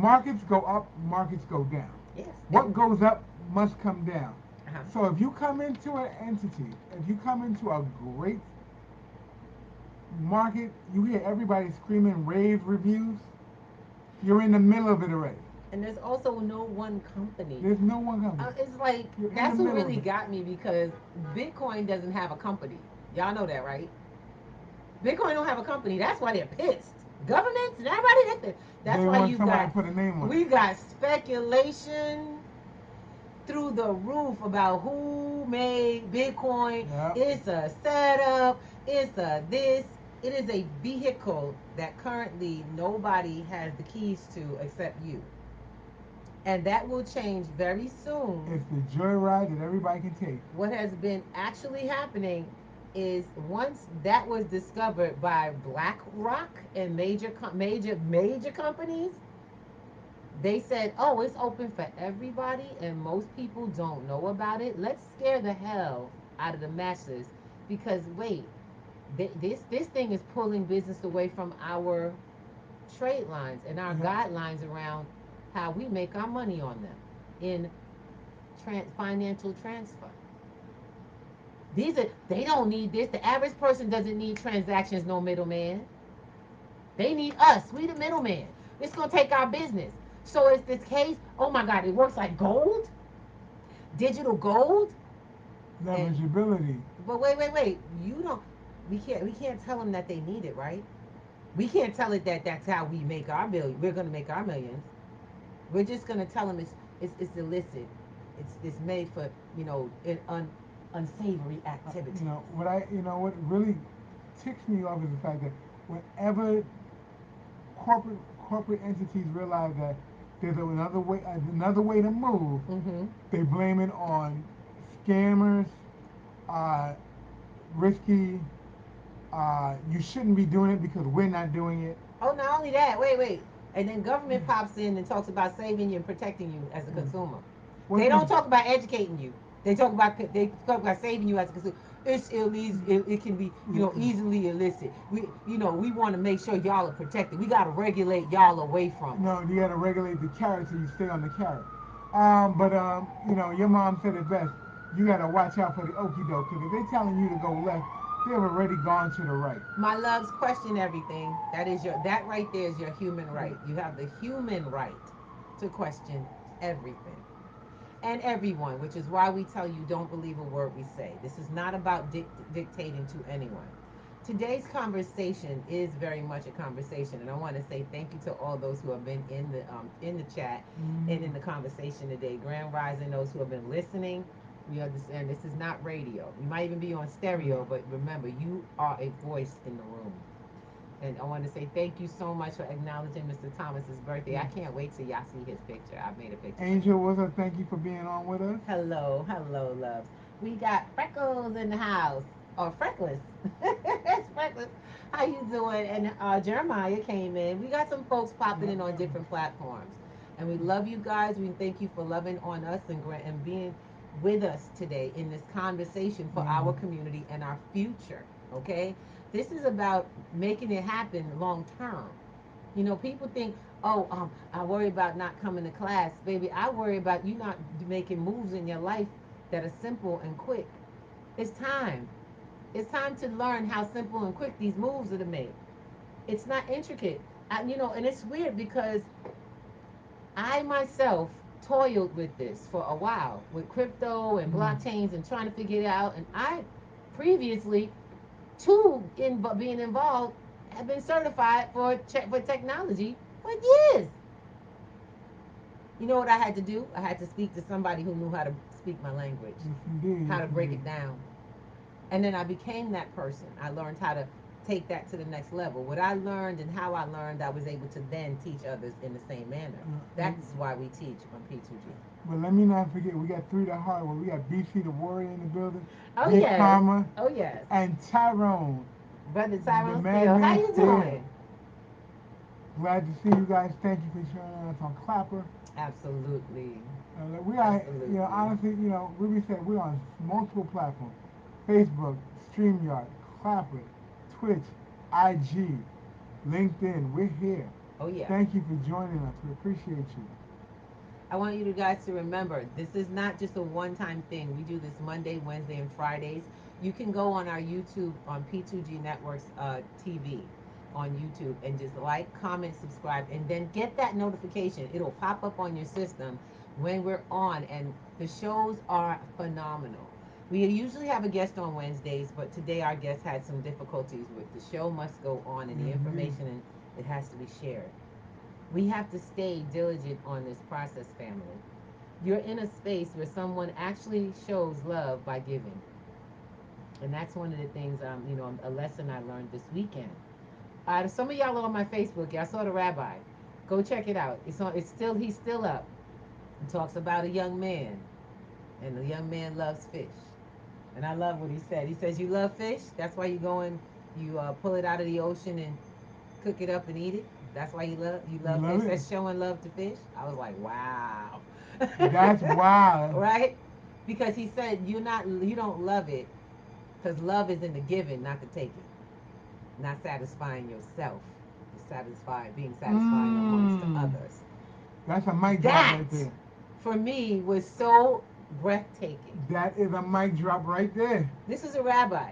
Markets go up, markets go down. Yes. What goes up must come down. Uh-huh. So if you come into an entity, if you come into a great market, you hear everybody screaming rave reviews, you're in the middle of it already. And there's also no one company. There's no one company. It's like, You're in that's the what middle really of it. got me, because Bitcoin doesn't have a company. Y'all know that, right? Bitcoin don't have a company. That's why they're pissed. Governments and everybody, that's They why want you somebody got, to put a name on it. we got speculation through the roof about who made Bitcoin. Yep. It's a setup. It's a this. It is a vehicle that currently nobody has the keys to except you. And that will change very soon. It's the joyride that everybody can take. What has been actually happening is, once that was discovered by BlackRock and major companies, they said, oh, it's open for everybody and most people don't know about it. Let's scare the hell out of the masses, because wait, this thing is pulling business away from our trade lines and our guidelines around how we make our money on them in financial transfer. They don't need this. The average person doesn't need transactions, no middleman. They need us. We the middleman. It's gonna take our business. So it's this case. Oh my God, it works like gold, digital gold. Leverageability. But wait. You don't. We can't tell them that they need it, right? We can't tell it that that's how we make our billion. We're gonna make our millions. We're just gonna tell them it's illicit. It's made for unsavory activity. What really ticks me off is the fact that whenever corporate entities realize that there's another way to move, they blame it on scammers, risky. You shouldn't be doing it because we're not doing it. Oh, not only that. Wait. And then government pops in and talks about saving you and protecting you as a Mm. consumer. What's They the, don't talk about educating you. They talk about saving you as a consumer. It's illegal. It can be, easily illicit. We want to make sure y'all are protected. We got to regulate y'all away from it. no, you got to regulate the carrot so you stay on the carrot. But your mom said it best. You got to watch out for the okie doke because if they're telling you to go left, they've already gone to the right. My loves, question everything. That right there is your human right. You have the human right to question everything and everyone, which is why we tell you don't believe a word we say. This is not about dictating to anyone. Today's conversation is very much a conversation, and I want to say thank you to all those who have been in the chat and in the conversation today. Grand Rising, those who have been listening. We understand this is not radio. You might even be on stereo, but remember, you are a voice in the room. And I want to say thank you so much for acknowledging Mr. Thomas's birthday. I can't wait till y'all see his picture. I made a picture. Angel, what's up? Thank you for being on with us. Hello, loves. We got Freckles in the house. Or Freckless. It's Freckless. How you doing? And Jeremiah came in. We got some folks popping in on different platforms. And we love you guys. We thank you for loving on us and being with us today in this conversation for our community and our future. Okay? This is about making it happen long term. People think, oh, I worry about not coming to class. Baby, I worry about you not making moves in your life that are simple and quick. It's time. It's time to learn how simple and quick these moves are to make. It's not intricate. And it's weird because I myself toiled with this for a while with crypto and blockchains and trying to figure it out. And I previously, in being involved, have been certified for technology for years. You know what I had to do? I had to speak to somebody who knew how to speak my language, Yes, indeed. how Yes, to break indeed. it down. And then I became that person. I learned how to take that to the next level. What I learned and how I learned, I was able to then teach others in the same manner. That's why we teach on P2G. But let me not forget, we got three the hard one. We got BC the Warrior in the building. Oh, Big yes. Karma. Oh, yes. And Tyrone. Brother The Tyrone Steele, how Madman you Steele. doing? Glad to see you guys. Thank you for joining us on Clapper. Absolutely. We are, Absolutely. honestly, we said we're on multiple platforms: Facebook, StreamYard, Clapper, Twitch, IG, LinkedIn. We're here. Oh, yeah. Thank you for joining us. We appreciate you. I want you guys to remember, this is not just a one-time thing. We do this Monday, Wednesday, and Fridays. You can go on our YouTube on P2G Networks TV on YouTube and just like, comment, subscribe, and then get that notification. It'll pop up on your system when we're on, and the shows are phenomenal. We usually have a guest on Wednesdays, but today our guest had some difficulties with the show must go on, and the information and it has to be shared. We have to stay diligent on this process, family. You're in a space where someone actually shows love by giving. And that's one of the things, a lesson I learned this weekend. Some of y'all are on my Facebook. Y'all saw the rabbi. Go check it out. He's still up. He talks about a young man, and the young man loves fish. And I love what he said. He says, "You love fish. That's why you go and you pull it out of the ocean and cook it up and eat it. That's why you love Love fish. it. That's showing love to fish." I was like, wow. That's wild. Right? Because he said you don't love it because love is in the giving, not the taking. Not satisfying yourself. Being satisfying amongst the others. That's a mic drop That right there. for me was so breathtaking. That is a mic drop right there. This is a rabbi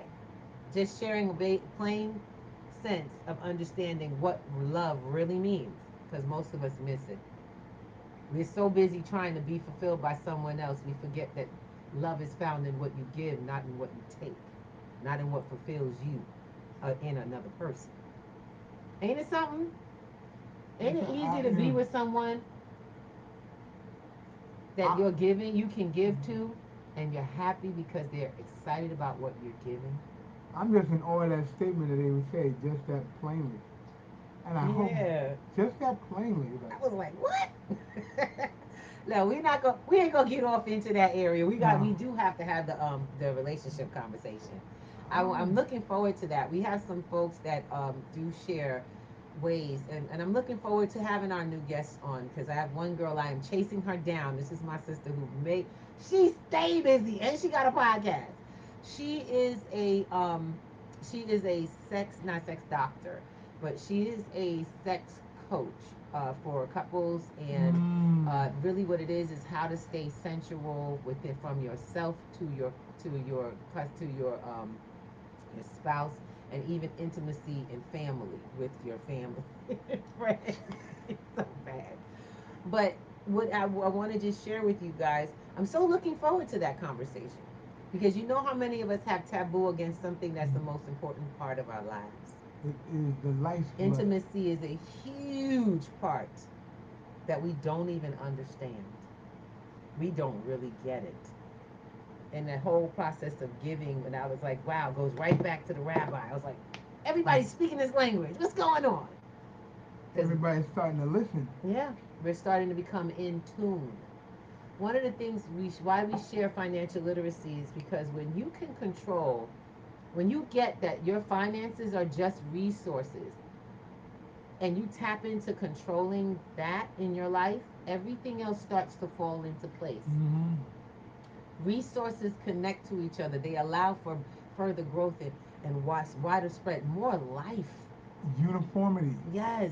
just sharing a plain sense of understanding what love really means, because most of us miss it. We're so busy trying to be fulfilled by someone else, we forget that love is found in what you give, not in what you take, not in what fulfills you in another person. Ain't it something? Ain't it easy to be with someone that you can give to, and you're happy because they're excited about what you're giving? I'm just in awe of that statement that they would say just that plainly. And I hope just that plainly. I was like, what? No, we ain't gonna get off into that area. We do have to have the relationship conversation. I'm looking forward to that. We have some folks that do share ways, and I'm looking forward to having our new guests on because I have one girl I am chasing her down. This is my sister who made she stay busy and she got a podcast. She is a sex not sex doctor, but she is a sex coach for couples and really what it is how to stay sensual with it from yourself to your to your spouse, and even intimacy and family with your family and friends. It's so bad. But what I want to just share with you guys, I'm so looking forward to that conversation because you know how many of us have taboo against something that's the most important part of our lives. It is the lifeblood. Intimacy is a huge part that we don't even understand. We don't really get it. And the whole process of giving, and I was like, wow, goes right back to the rabbi. I was like, everybody's speaking this language. What's going on? Everybody's starting to listen. Yeah, we're starting to become in tune. One of the things why we share financial literacy is because when you get that your finances are just resources, and you tap into controlling that in your life, everything else starts to fall into place. Resources connect to each other. They allow for further growth and wider spread, more life. Uniformity. Yes.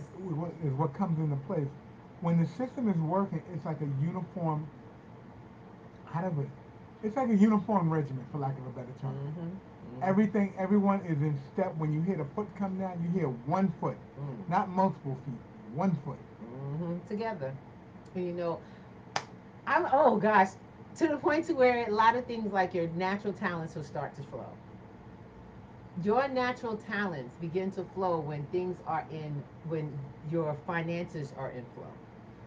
Is what comes into place. When the system is working, it's like a uniform. How do we? It's like a uniform regiment, for lack of a better term. Everything, everyone is in step. When you hear the foot come down, you hear 1 foot, not multiple feet. 1 foot. Together. And I'm oh gosh, to the point to where a lot of things like your natural talents will start to flow. Your natural talents begin to flow when your finances are in flow,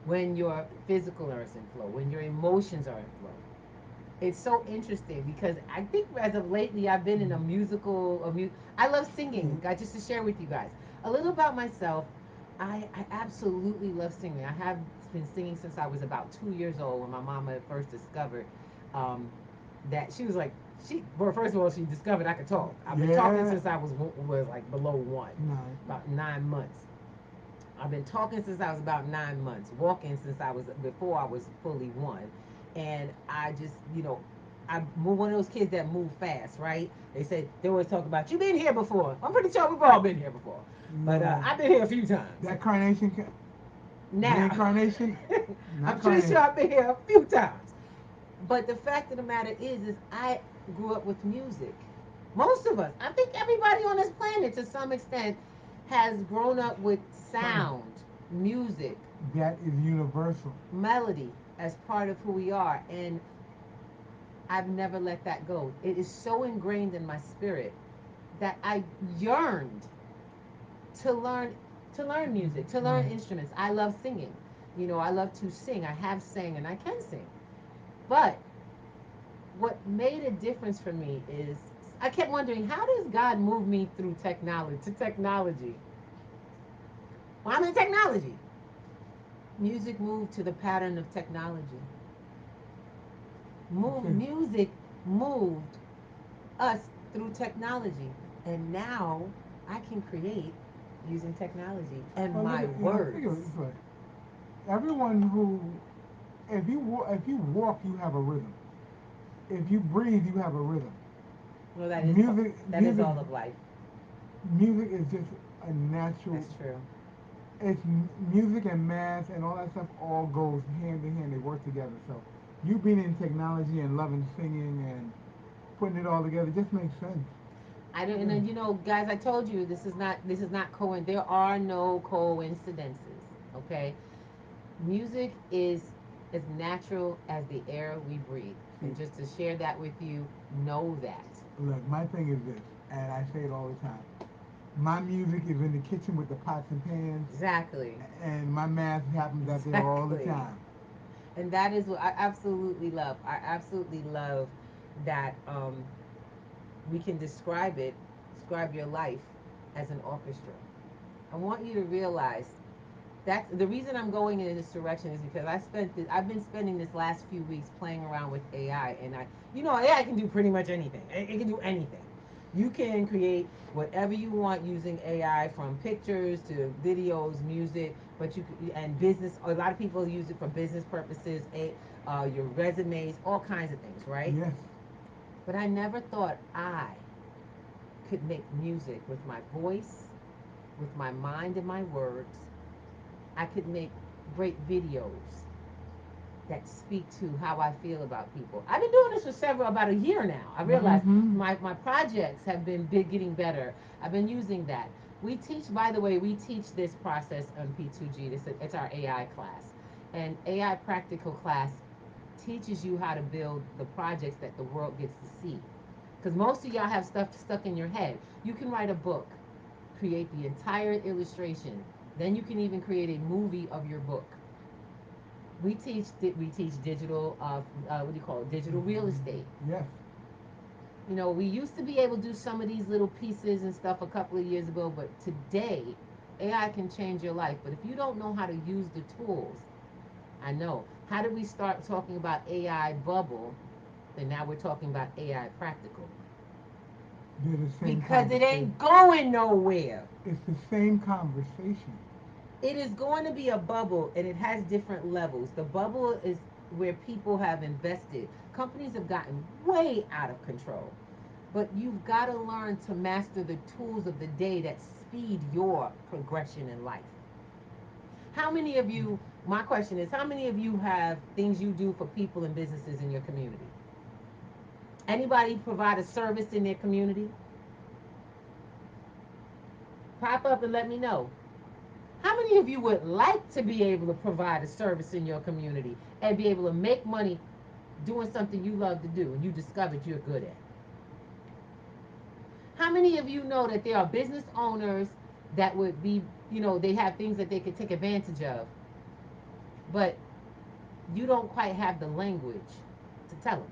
when your physical is in flow, when your emotions are in flow. It's so interesting because I think as of lately I've been in a musical. I love singing. Just to share with you guys a little about myself. I absolutely love singing. I have been singing since I was about 2 years old when my mama first discovered that she was like well, first of all, she discovered I could talk. I've been talking since I was like below one, about 9 months. I've been talking since I was about 9 months, walking since I was before I was fully one, and I just I'm one of those kids that move fast, right? They said they always talk about you been here before. I'm pretty sure we've all been here before, but I've been here a few times. That carnation, Now, reincarnation. I'm pretty sure I've been here a few times. But the fact of the matter is I grew up with music. Most of us, I think everybody on this planet to some extent, has grown up with sound, music, that is universal. melody as part of who we are. And I've never let that go. It is so ingrained in my spirit that I yearned to learn music, to learn instruments. I love singing. I love to sing. I have sang and I can sing. But what made a difference for me is I kept wondering, how does God move me through technology? Well, I'm in technology. Music moved to the pattern of technology. Music moved us through technology. And now I can create using technology and my words. Everyone who, if you walk, you have a rhythm. If you breathe, you have a rhythm. Well, that is all of life. Music is just a natural. That's true. It's music and math and all that stuff all goes hand in hand. They work together. So you being in technology and loving singing and putting it all together just makes sense. I don't, and guys, I told you there are no coincidences. Okay, music is as natural as the air we breathe. And just to share that with you, know that. Look, my thing is this, and I say it all the time. My music is in the kitchen with the pots and pans. Exactly. And my math happens out there all the time. And that is what I absolutely love. I absolutely love that we can describe your life as an orchestra. I want you to realize that's the reason I'm going in this direction is because I've been spending this last few weeks playing around with AI, and AI can do pretty much anything. It can do anything. You can create whatever you want using AI, from pictures to videos, music, but and business. A lot of people use it for business purposes, your resumes, all kinds of things, right? Yes. But I never thought I could make music with my voice, with my mind and my words. I could make great videos that speak to how I feel about people. I've been doing this for about a year now. I realize my projects have been getting better. I've been using that. We teach, by the way, we teach this process on P2G. It's our AI class. And AI practical class teaches you how to build the projects that the world gets to see. Because most of y'all have stuff stuck in your head. You can write a book, create the entire illustration. Then you can even create a movie of your book. We teach digital, what do you call it? Digital real estate. Yes. You know, we used to be able to do some of these little pieces and stuff a couple of years ago, but today AI can change your life. But if you don't know how to use the tools, I know. How did we start talking about AI bubble? And now we're talking about AI practical. They're the same Because it ain't going nowhere. It's the same conversation. It is going to be a bubble, and it has different levels. The bubble is where people have invested. Companies have gotten way out of control. But you've got to learn to master the tools of the day that speed your progression in life. How many of you, my question is, how many of you have things you do for people and businesses in your community? Anybody provide a service in their community? Pop up and let me know. How many of you would like to be able to provide a service in your community and be able to make money doing something you love to do and you discovered you're good at? How many of you know that there are business owners that would be, they have things that they could take advantage of, but you don't quite have the language to tell them?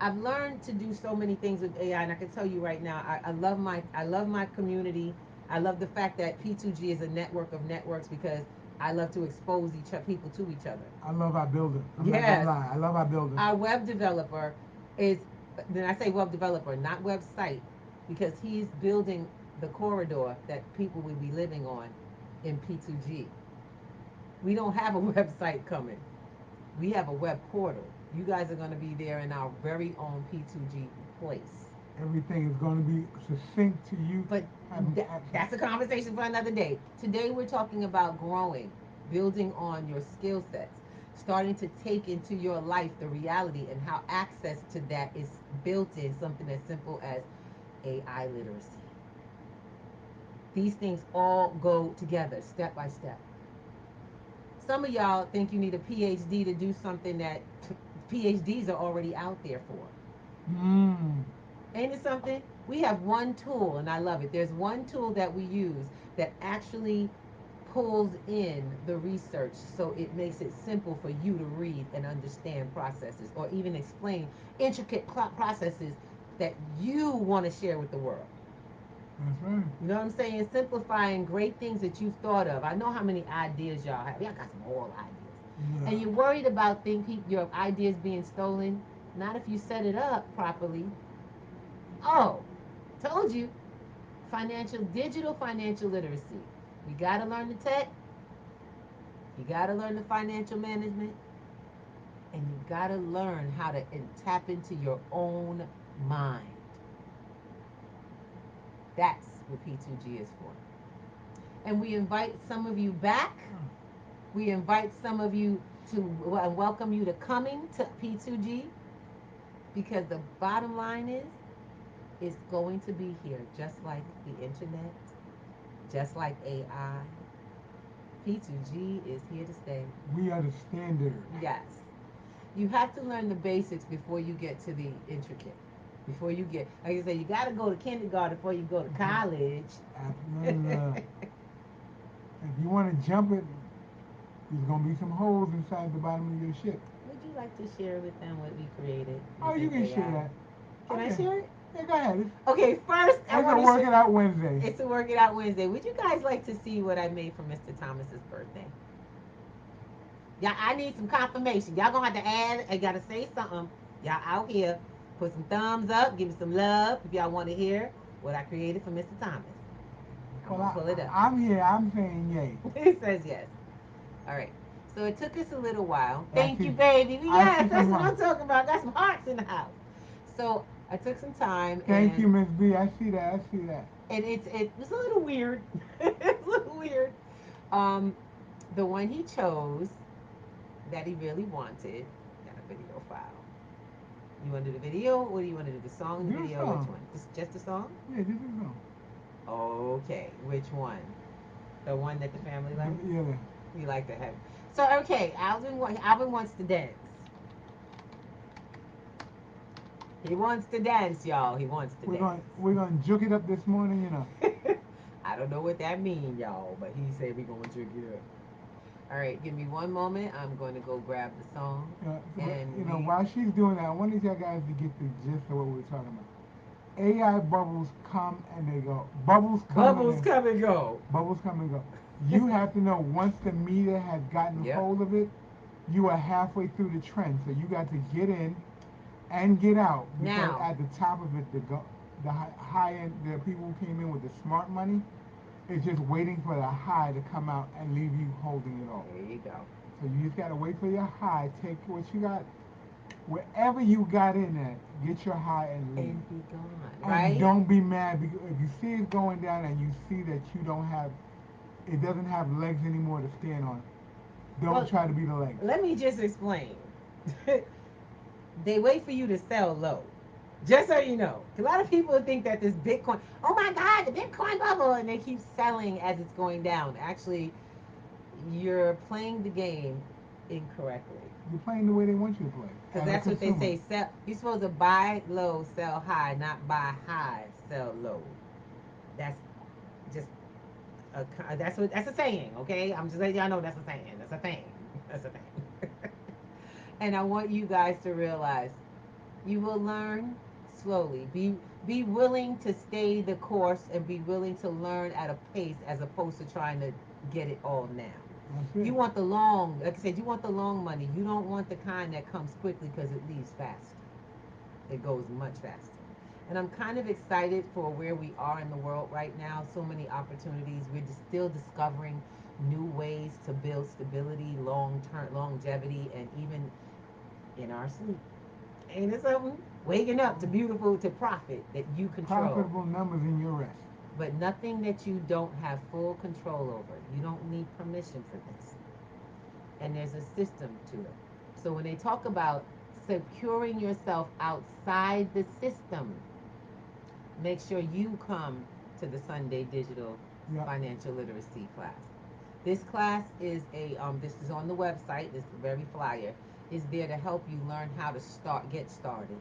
I've learned to do so many things with AI, and I can tell you right now, I love my community. I love the fact that P2G is a network of networks, because I love to expose people to each other. I love our builder. Yes. I love our builder. Our web developer is, then I say web developer, not website, because he's building the corridor that people will be living on in P2G. We don't have a website coming. We have a web portal. You guys are going to be there in our very own P2G place. Everything is going to be succinct to you. But that's a conversation for another day. Today we're talking about growing, building on your skill sets, starting to take into your life the reality and how access to that is built in something as simple as AI literacy. These things all go together step by step. Some of y'all think you need a PhD to do something that PhDs are already out there for. Ain't it something? We have one tool, and I love it. There's one tool that we use that actually pulls in the research, so it makes it simple for you to read and understand processes, or even explain intricate processes that you want to share with the world. That's right. You know what I'm saying? Simplifying great things that you've thought of. I know how many ideas y'all have. Y'all got some whole ideas. Yeah. And you're worried about your ideas being stolen. Not if you set it up properly. Oh, told you. Digital financial literacy. You got to learn the tech. You got to learn the financial management. And you got to learn how to tap into your own mind. That's what P2G is for. And we invite some of you back. We invite some of you to welcome you to coming to P2G, because the bottom line is, it's going to be here, just like the internet, just like AI. P2G is here to stay. We are the standard. Yes. You have to learn the basics before you get to the intricate. Before you get, like I say, you got to go to kindergarten before you go to college. If you want to jump it, there's going to be some holes inside the bottom of your ship. Would you like to share with them what we created? Oh, you can AI? share that. Can I share it? Yeah, go ahead. Okay, first I want to Work It Out Wednesday. It's a Work It Out Wednesday. Would you guys like to see what I made for Mr. Thomas's birthday? Yeah, I need some confirmation. Y'all gonna have to add. I gotta say something. Y'all out here. Put some thumbs up. Give me some love if y'all want to hear what I created for Mr. Thomas. I'm Well, gonna pull it up. I'm here. I'm saying yay. He says yes. All right. So it took us a little while. I Thank you, see. baby. I Yes, see that's some what I'm hearts. talking about. Got some hearts in the house. So I took some time Thank you, and Miss B. I see that. I see that. it was a little weird. It's a little weird. Um, the one he chose that he really wanted got a video file. You want to do the video, or do you want to do the song and the Do a video? Which song. one? Just the song? Yeah, this is song. Okay. Which one? The one that the family likes? Yeah. You like to have. So okay, Alvin wants to dance. He wants to dance, y'all. He wants to dance. We're gonna juke it up this morning, you know. I don't know what that means, y'all, but he said we're gonna juke it up. All right, give me one moment. I'm going to go grab the song. And You know, while she's doing that, I want you guys to get the gist of what we're talking about. AI bubbles come and they go. Bubbles come and go. Bubbles come and go. You have to know once the meter has gotten Yep. hold of it, you are halfway through the trend. So you got to get in and get out. Because Now. at the top of it, the high end, the people who came in with the smart money, is just waiting for the high to come out and leave you holding it all. There you go. So you just gotta wait for your high. Take what you got, wherever you got in at, get your high and leave. And be gone, And right? don't be mad because if you see it going down and you see that you don't have, it doesn't have legs anymore to stand on. Don't Well, try to be the legs. let me just explain. They wait for you to sell low. Just so you know. A lot of people think that this Bitcoin, oh my God, the Bitcoin bubble, and they keep selling as it's going down. Actually, you're playing the game incorrectly. You're playing the way they want you to play. Because As a that's what they consumer. say. Sell. You're supposed to buy low, sell high, not buy high, sell low. That's just that's a saying. Okay, I'm just letting y'all know that's a saying. That's a thing. That's a thing. And I want you guys to realize you will learn slowly. Be willing to stay the course and be willing to learn at a pace as opposed to trying to get it all now. You want the long, like I said, you want the long money. You don't want the kind that comes quickly because it leaves fast. It goes much faster. And I'm kind of excited for where we are in the world right now. So many opportunities. We're just still discovering new ways to build stability, long term longevity, and even in our sleep. Ain't it something? Waking up to beautiful, to profit that you control. Profitable numbers in your rest. But nothing that you don't have full control over. You don't need permission for this. And there's a system to it. So when they talk about securing yourself outside the system, make sure you come to the Sunday Digital Financial Literacy class. This class is this is on the website, this very flyer, is there to help you learn how to get started.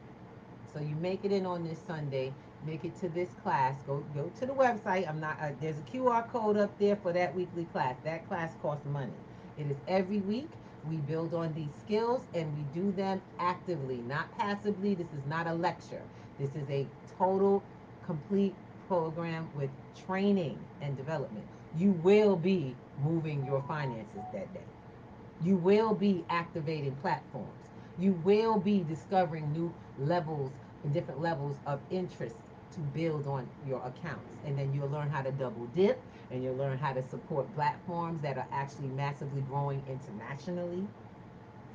So you make it in on this Sunday, make it to this class, go to the website. I'm not, there's a QR code up there for that weekly class. That class costs money. It is every week. We build on these skills and we do them actively, not passively. This is not a lecture. This is a total, complete program with training and development. You will be moving your finances that day. You will be activating platforms. You will be discovering new levels and different levels of interest to build on your accounts. And then you'll learn how to double dip and you'll learn how to support platforms that are actually massively growing internationally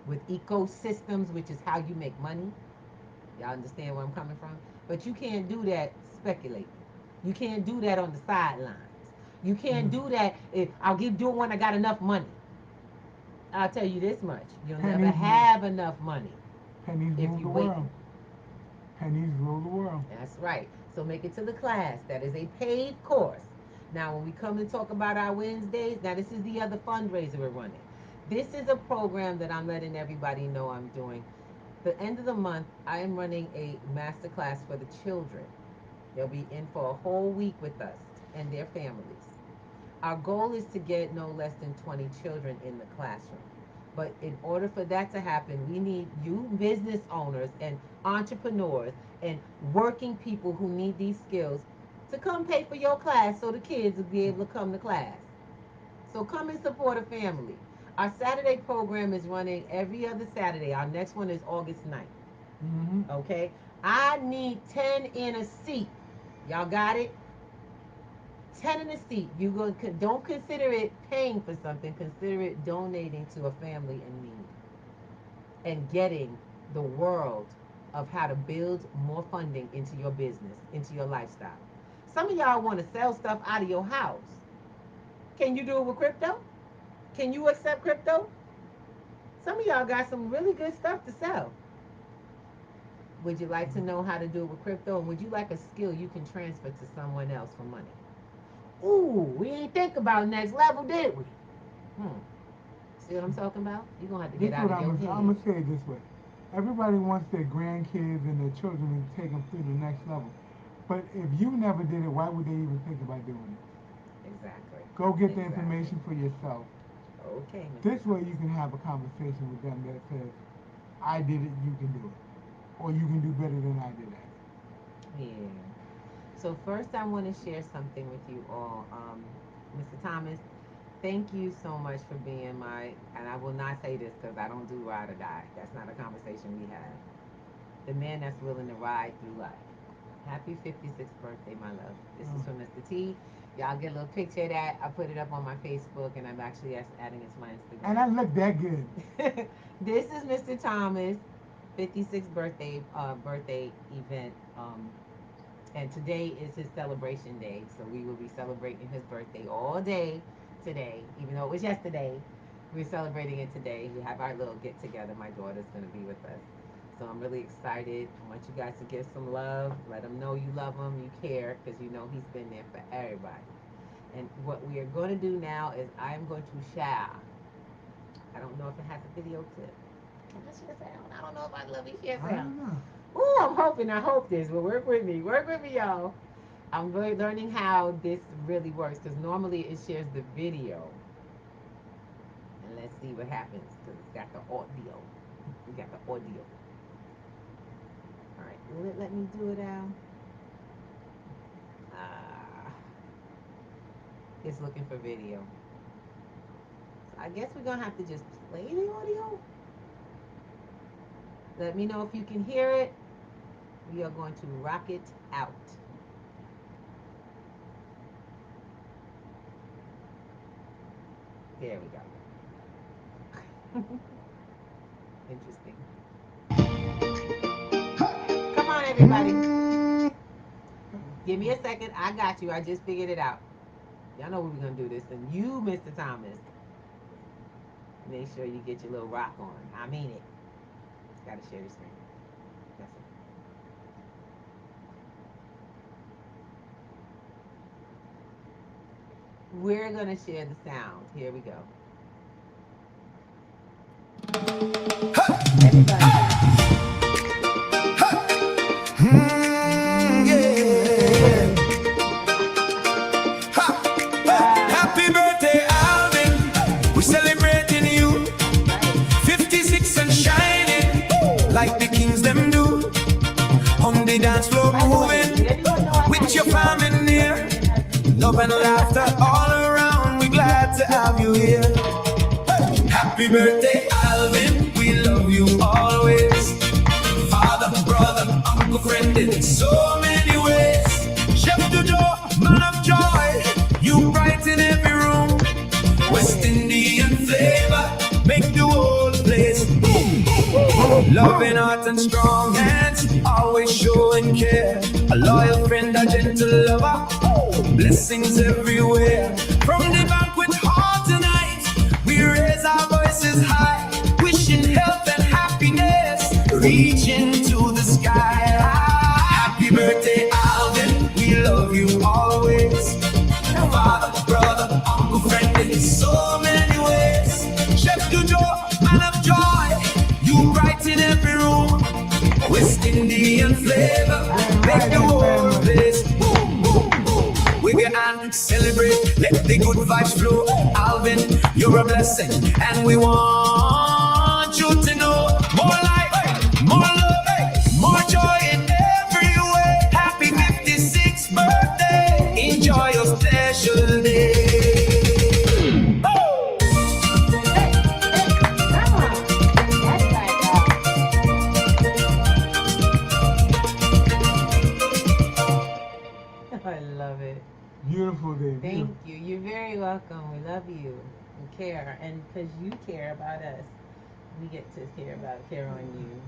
with ecosystems, which is how you make money. Y'all understand where I'm coming from? But you can't do that speculating. You can't do that on the sidelines. You can't do that if I'll do it when I got enough money. I'll tell you this much: you'll never have enough money if you wait. Pennies rule the world. That's right. So make it to the class. That is a paid course. Now, when we come and talk about our Wednesdays, now this is the other fundraiser we're running. This is a program that I'm letting everybody know I'm doing. The end of the month, I am running a master class for the children. They'll be in for a whole week with us and their families. Our goal is to get no less than 20 children in the classroom. But in order for that to happen, we need you business owners and entrepreneurs and working people who need these skills to come pay for your class so the kids will be able to come to class. So come and support a family. Our Saturday program is running every other Saturday. Our next one is August 9th. Okay? I need 10 in a seat. Y'all got it? 10 in a seat. Don't consider it paying for something. Consider it donating to a family in need and getting the world of how to build more funding into your business, into your lifestyle. Some of y'all want to sell stuff out of your house. Can you do it with crypto? Can you accept crypto? Some of y'all got some really good stuff to sell. Would you like to know how to do it with crypto? And would you like a skill you can transfer to someone else for money? Ooh, we ain't think about next level, did we? See what I'm talking about? You're going to have to get out of your head. I'm going to say it this way. Everybody wants their grandkids and their children to take them through the next level. But if you never did it, why would they even think about doing it? Exactly. Go get the information for yourself. Okay. This way you can have a conversation with them that says, I did it, you can do it. Or you can do better than I did at it. Yeah. So first I want to share something with you all. Mr. Thomas, thank you so much for being and I will not say this because I don't do ride or die. That's not a conversation we have. The man that's willing to ride through life. Happy 56th birthday, my love. This is from Mr. T. Y'all get a little picture of that. I put it up on my Facebook, and I'm actually adding it to my Instagram. And I look that good. This is Mr. Thomas' 56th birthday event. And today is his celebration day, so we will be celebrating his birthday all day today, even though it was yesterday. We're celebrating it today. We have our little get together. My daughter's going to be with us. So I'm really excited. I want you guys to give some love. Let him know you love him, you care, because you know he's been there for everybody. And what we are going to do now is I'm going to share. I don't know if it has a video clip. Can I share sound? I don't know if I love it share sound. I don't know. Ooh, I hope this will work with me. Work with me, y'all. I'm really learning how this really works, because normally it shares the video. And let's see what happens, because it's got the audio. We got the audio. All right, will it let me do it, Al? It's looking for video. So I guess we're going to have to just play the audio. Let me know if you can hear it. We are going to rock it out. There we go. Interesting. Come on, everybody. Give me a second. I got you. I just figured it out. Y'all know we're going to do this. And you, Mr. Thomas, make sure you get your little rock on. I mean it. Got to share the screen. That's it. We're going to share the sound. Here we go. Everybody. Happy birthday, Alvin. We're celebrating you. 56 and shining like the kings them do. On the dance floor moving with your family near. Love and laughter all around. We're glad to have you here. Happy birthday, Alvin. We love you always. Father, brother, uncle, friend in so many ways. Chef Jojo, man of joy. You brighten every room. West Indian flavor, make the whole place boom. Loving heart and strong hands, always showing care. A loyal friend, a gentle lover. Blessings everywhere. From the banquet hall tonight, we raise our voices high, wishing health and happiness, reaching to the sky. Happy birthday, Alvin. We love you always. Father, brother, uncle, friend in so many ways. Chef Jojo, man of joy, you brighten every room. West Indian flavor, make the whole place boom, boom, boom. Wave your hand, celebrate, let the good vibes flow. Alvin, you're a blessing, and we want you to know more life, more love, more joy in every way. Happy 56th birthday, enjoy your special day. Beautiful day. Thank you. You're very welcome. We love you and care. And because you care about us, we get to care on you.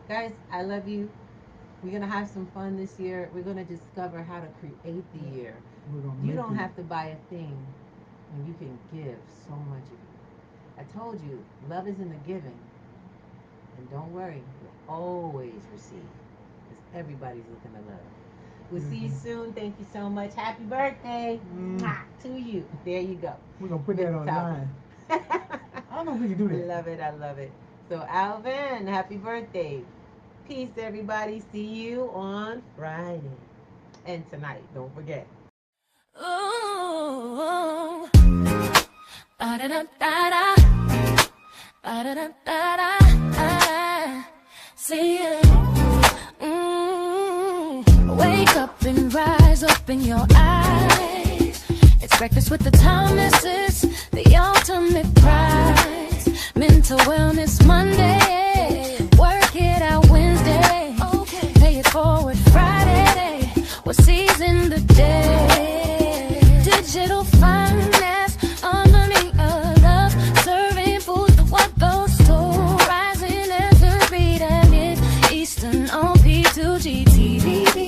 Guys, I love you. We're going to have some fun this year. We're going to discover how to create the year. You don't have to buy a thing when you can give so much of you. I told you, love is in the giving. And don't worry, you'll always receive. Because everybody's looking to love. We'll see you soon. Thank you so much. Happy birthday to you. There you go. We're going to put that online. I don't know if we can do that. Love it. I love it. So, Alvin, happy birthday. Peace, everybody. See you on Friday. And tonight, don't forget. Ooh. Ba-da-da-da-da. Ba-da-da-da-da. See ya. Wake up and rise, open your eyes. It's breakfast with the Thomases, the ultimate prize. Mental wellness Monday, work it out Wednesday, pay it forward Friday, we'll season the day. Digital finance, unlearning a love, serving food for what those stores, rising as the beat and it, Eastern on P2G TV.